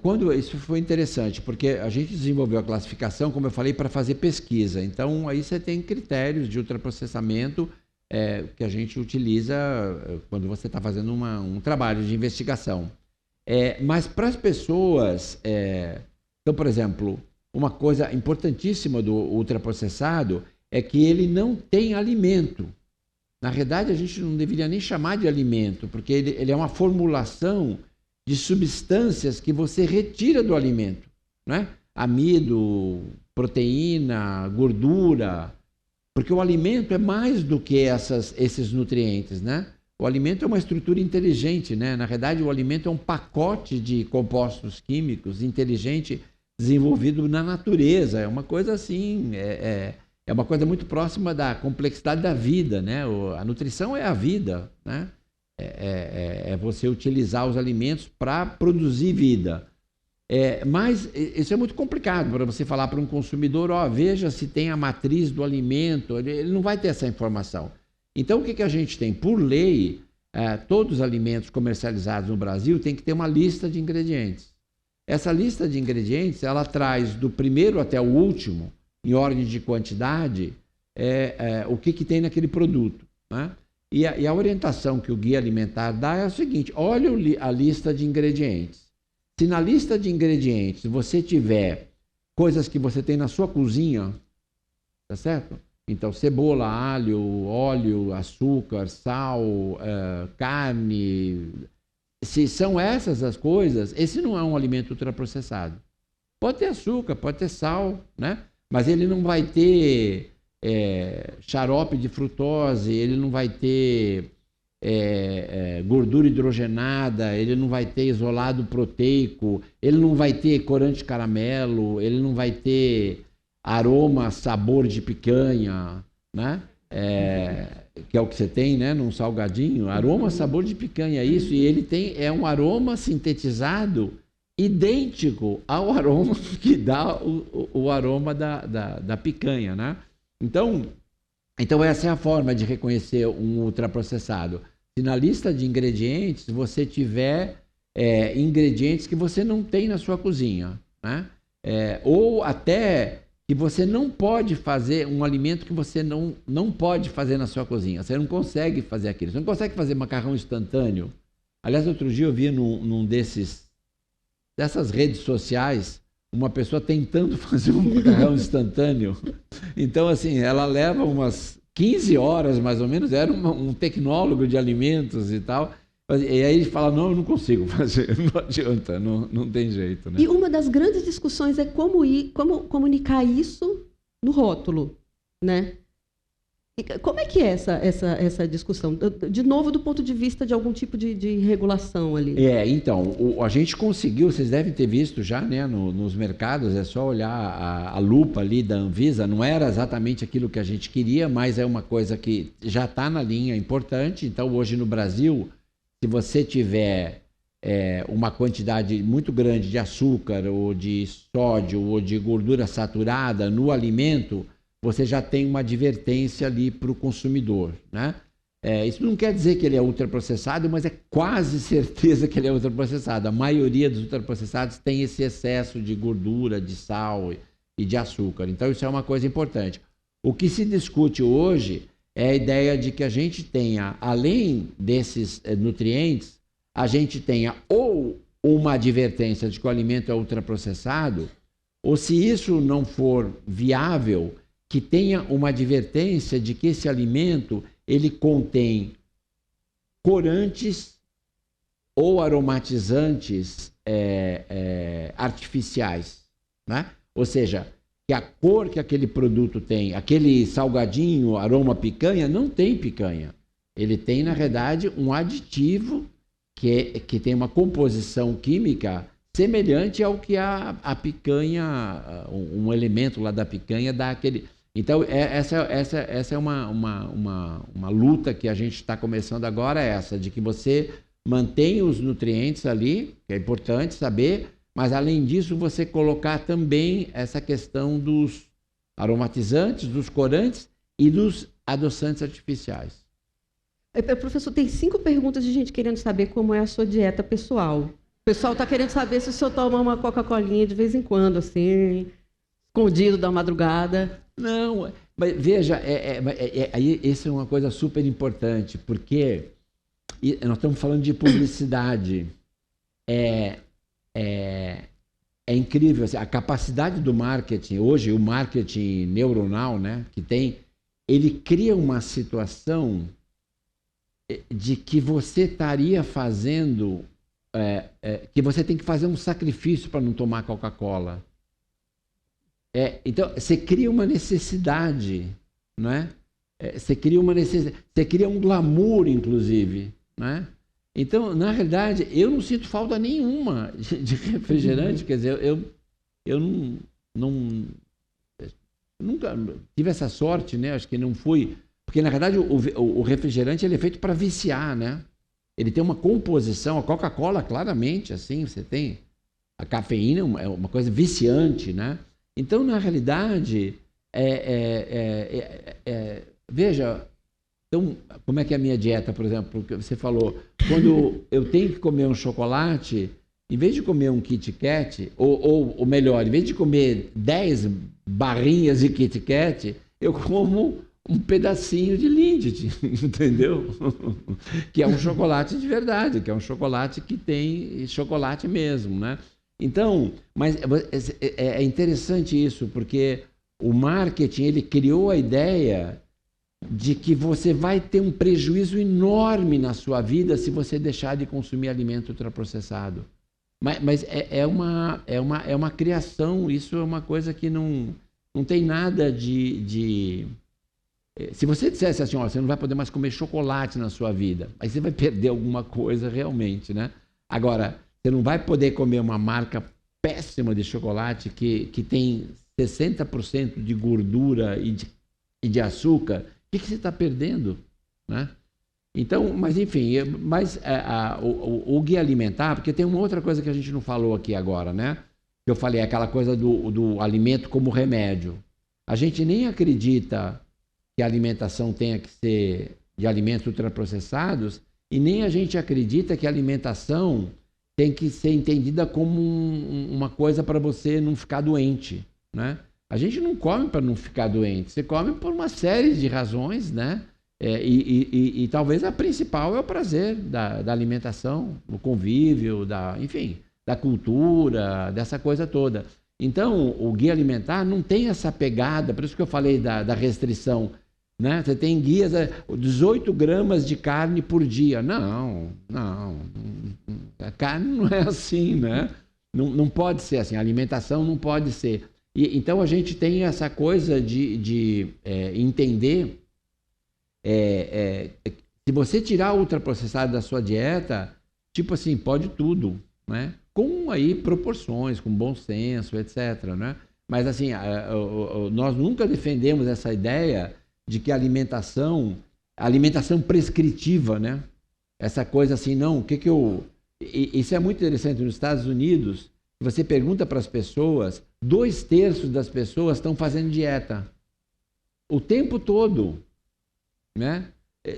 Speaker 2: quando isso foi interessante, porque a gente desenvolveu a classificação, como eu falei, para fazer pesquisa. Então, aí você tem critérios de ultraprocessamento que a gente utiliza quando você está fazendo um trabalho de investigação. Mas para as pessoas... então, por exemplo, uma coisa importantíssima do ultraprocessado é que ele não tem alimento. Na verdade, a gente não deveria nem chamar de alimento, porque ele é uma formulação de substâncias que você retira do alimento, né? Amido, proteína, gordura, porque o alimento é mais do que esses nutrientes, né? O alimento é uma estrutura inteligente, né? Na verdade, o alimento é um pacote de compostos químicos inteligente desenvolvido na natureza. É uma coisa assim, é uma coisa muito próxima da complexidade da vida, né? A nutrição é a vida, né? É você utilizar os alimentos para produzir vida. Mas isso é muito complicado para você falar para um consumidor, veja se tem a matriz do alimento, ele não vai ter essa informação. Então, o que a gente tem? Por lei, todos os alimentos comercializados no Brasil tem que ter uma lista de ingredientes. Essa lista de ingredientes, ela traz do primeiro até o último, em ordem de quantidade, o que tem naquele produto, né? E a orientação que o Guia Alimentar dá é o seguinte: olha a lista de ingredientes. Se na lista de ingredientes você tiver coisas que você tem na sua cozinha, tá certo? Então, cebola, alho, óleo, açúcar, sal, carne. Se são essas as coisas, esse não é um alimento ultraprocessado. Pode ter açúcar, pode ter sal, né? Mas ele não vai ter xarope de frutose, ele não vai ter gordura hidrogenada, ele não vai ter isolado proteico, ele não vai ter corante de caramelo, ele não vai ter aroma, sabor de picanha, né? Que é o que você tem, né, num salgadinho. Aroma, sabor de picanha, isso. E ele é um aroma sintetizado idêntico ao aroma que dá o aroma da picanha, né? Então, essa é a forma de reconhecer um ultraprocessado. Se na lista de ingredientes você tiver ingredientes que você não tem na sua cozinha, né? Ou até que você não pode fazer um alimento que você não pode fazer na sua cozinha. Você não consegue fazer aquilo. Você não consegue fazer macarrão instantâneo. Aliás, outro dia eu vi num dessas redes sociais uma pessoa tentando fazer um macarrão instantâneo. Então, assim, ela leva umas 15 horas, mais ou menos, era um tecnólogo de alimentos e tal. E aí ele fala, não, eu não consigo fazer, não adianta, não tem jeito, né?
Speaker 1: E uma das grandes discussões é como comunicar isso no rótulo, né? E como é que é essa discussão? De novo, do ponto de vista de algum tipo de regulação ali.
Speaker 2: Então, a gente conseguiu, vocês devem ter visto já, né, nos mercados, é só olhar a lupa ali da Anvisa, não era exatamente aquilo que a gente queria, mas é uma coisa que já está na linha importante. Então, hoje no Brasil, se você tiver uma quantidade muito grande de açúcar, ou de sódio, ou de gordura saturada no alimento, você já tem uma advertência ali para o consumidor, né? Isso não quer dizer que ele é ultraprocessado, mas é quase certeza que ele é ultraprocessado. A maioria dos ultraprocessados tem esse excesso de gordura, de sal e de açúcar. Então, isso é uma coisa importante. O que se discute hoje é a ideia de que a gente tenha, além desses nutrientes, a gente tenha ou uma advertência de que o alimento é ultraprocessado, ou se isso não for viável, que tenha uma advertência de que esse alimento ele contém corantes ou aromatizantes artificiais, né? Ou seja, que a cor que aquele produto tem, aquele salgadinho, aroma picanha, não tem picanha. Ele tem, na verdade, um aditivo que tem uma composição química semelhante ao que a picanha, um elemento lá da picanha dá aquele... Então, essa é uma luta que a gente está começando agora, essa, de que você mantém os nutrientes ali, que é importante saber, mas além disso você colocar também essa questão dos aromatizantes, dos corantes e dos adoçantes artificiais.
Speaker 1: Professor, tem 5 perguntas de gente querendo saber como é a sua dieta pessoal. O pessoal está querendo saber se o senhor toma uma Coca-Colinha de vez em quando, assim, escondido da madrugada.
Speaker 2: Não, mas veja, essa é uma coisa super importante, porque nós estamos falando de publicidade. É incrível, assim, a capacidade do marketing, hoje o marketing neuronal, né, que tem, ele cria uma situação de que você estaria fazendo, que você tem que fazer um sacrifício para não tomar Coca-Cola. Então, você cria uma necessidade, não é? Você cria uma necessidade, você cria um glamour, inclusive, não é? Então, na realidade, eu não sinto falta nenhuma de refrigerante, quer dizer, eu nunca tive essa sorte, né? Acho que não fui, porque na verdade o refrigerante ele é feito para viciar, né? Ele tem uma composição, a Coca-Cola claramente, assim, você tem a cafeína, é uma coisa viciante, né? Então, na realidade, veja, então, como é que é a minha dieta, por exemplo? Porque você falou, quando eu tenho que comer um chocolate, em vez de comer um Kit Kat, ou melhor, em vez de comer 10 barrinhas de Kit Kat, eu como um pedacinho de Lindt, entendeu? Que é um chocolate de verdade, que é um chocolate que tem chocolate mesmo, né? Então, mas é interessante isso, porque o marketing, ele criou a ideia de que você vai ter um prejuízo enorme na sua vida se você deixar de consumir alimento ultraprocessado. Mas é uma criação, isso é uma coisa que não tem nada de... Se você dissesse assim, ó, você não vai poder mais comer chocolate na sua vida, aí você vai perder alguma coisa realmente, né? Agora, você não vai poder comer uma marca péssima de chocolate que tem 60% de gordura e de açúcar. O que você está perdendo, né? Então, mas enfim, o guia alimentar, porque tem uma outra coisa que a gente não falou aqui agora, né? Que eu falei, aquela coisa do alimento como remédio. A gente nem acredita que a alimentação tenha que ser de alimentos ultraprocessados e nem a gente acredita que a alimentação tem que ser entendida como uma coisa para você não ficar doente, né? A gente não come para não ficar doente, você come por uma série de razões, né? E talvez a principal é o prazer da alimentação, o convívio, enfim, da cultura, dessa coisa toda. Então, o guia alimentar não tem essa pegada, por isso que eu falei da restrição, né? Você tem guias, 18 gramas de carne por dia. Não, a carne não é assim, né? Não pode ser assim, a alimentação não pode ser. Então a gente tem essa coisa de entender, se você tirar o ultraprocessado da sua dieta, tipo assim, pode tudo, né? Com aí proporções, com bom senso, etc, né? Mas assim, nós nunca defendemos essa ideia de que a alimentação prescritiva, né? Essa coisa assim, não, isso é muito interessante nos Estados Unidos. Você pergunta para as pessoas, 2/3 das pessoas estão fazendo dieta o tempo todo, né?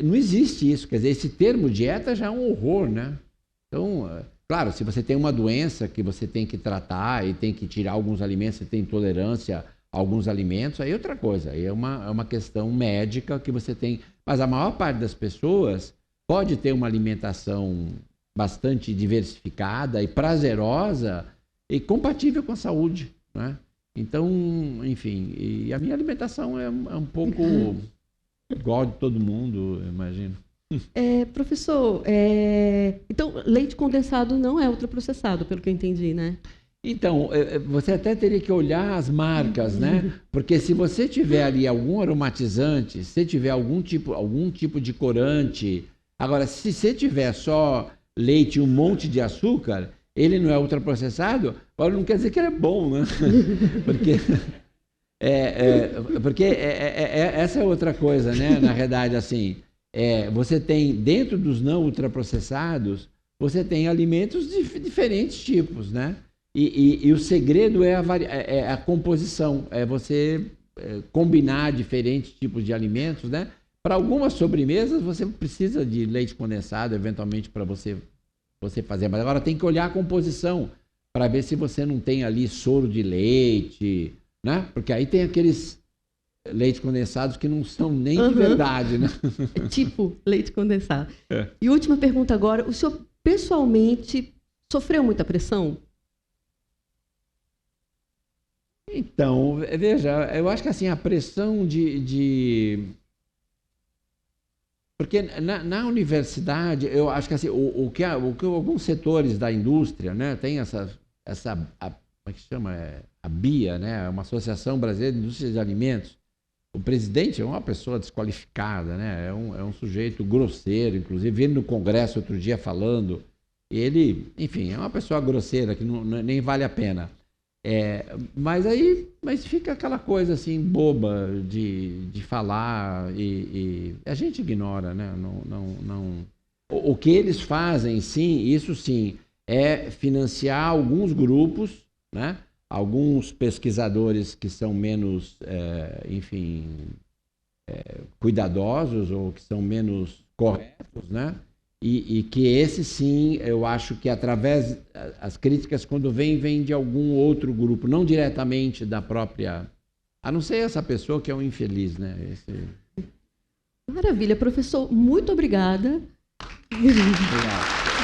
Speaker 2: Não existe isso, quer dizer, esse termo dieta já é um horror, né? Então, claro, se você tem uma doença que você tem que tratar e tem que tirar alguns alimentos, você tem intolerância a alguns alimentos, aí é outra coisa, aí é uma questão médica que você tem, mas a maior parte das pessoas pode ter uma alimentação bastante diversificada e prazerosa e compatível com a saúde, né? Então, enfim, e a minha alimentação é um pouco igual de todo mundo, eu imagino.
Speaker 1: Professor, então leite condensado não é ultraprocessado, pelo que eu entendi, né?
Speaker 2: Então, você até teria que olhar as marcas, né? Porque se você tiver ali algum aromatizante, se tiver algum tipo de corante, agora, se você tiver só leite e um monte de açúcar, ele não é ultraprocessado, agora não quer dizer que ele é bom, né? Porque essa é outra coisa, né? Na realidade, assim, você tem, dentro dos não ultraprocessados, você tem alimentos de diferentes tipos, né? E o segredo é a composição, é você combinar diferentes tipos de alimentos, né? Para algumas sobremesas, você precisa de leite condensado, eventualmente, para você fazer. Mas agora tem que olhar a composição para ver se você não tem ali soro de leite, né? Porque aí tem aqueles leites condensados que não são nem de verdade, né?
Speaker 1: Tipo leite condensado. E última pergunta agora. O senhor, pessoalmente, sofreu muita pressão?
Speaker 2: Então, veja, eu acho que assim, a pressão Porque na universidade, eu acho que assim, o que alguns setores da indústria, né, tem como é que chama? A BIA, né, uma Associação Brasileira de Indústria de Alimentos. O presidente é uma pessoa desqualificada, né, é um sujeito grosseiro, inclusive, vindo no Congresso outro dia falando. Ele, enfim, é uma pessoa grosseira que nem vale a pena. Mas fica aquela coisa assim boba de falar e a gente ignora, né? O que eles fazem, sim, isso sim, é financiar alguns grupos, né? Alguns pesquisadores que são menos, enfim, cuidadosos ou que são menos corretos, né? E que esse sim, eu acho que através, as críticas quando vêm de algum outro grupo, não diretamente da própria, a não ser essa pessoa que é um infeliz, né?
Speaker 1: Maravilha, professor, muito obrigada.
Speaker 2: Obrigado.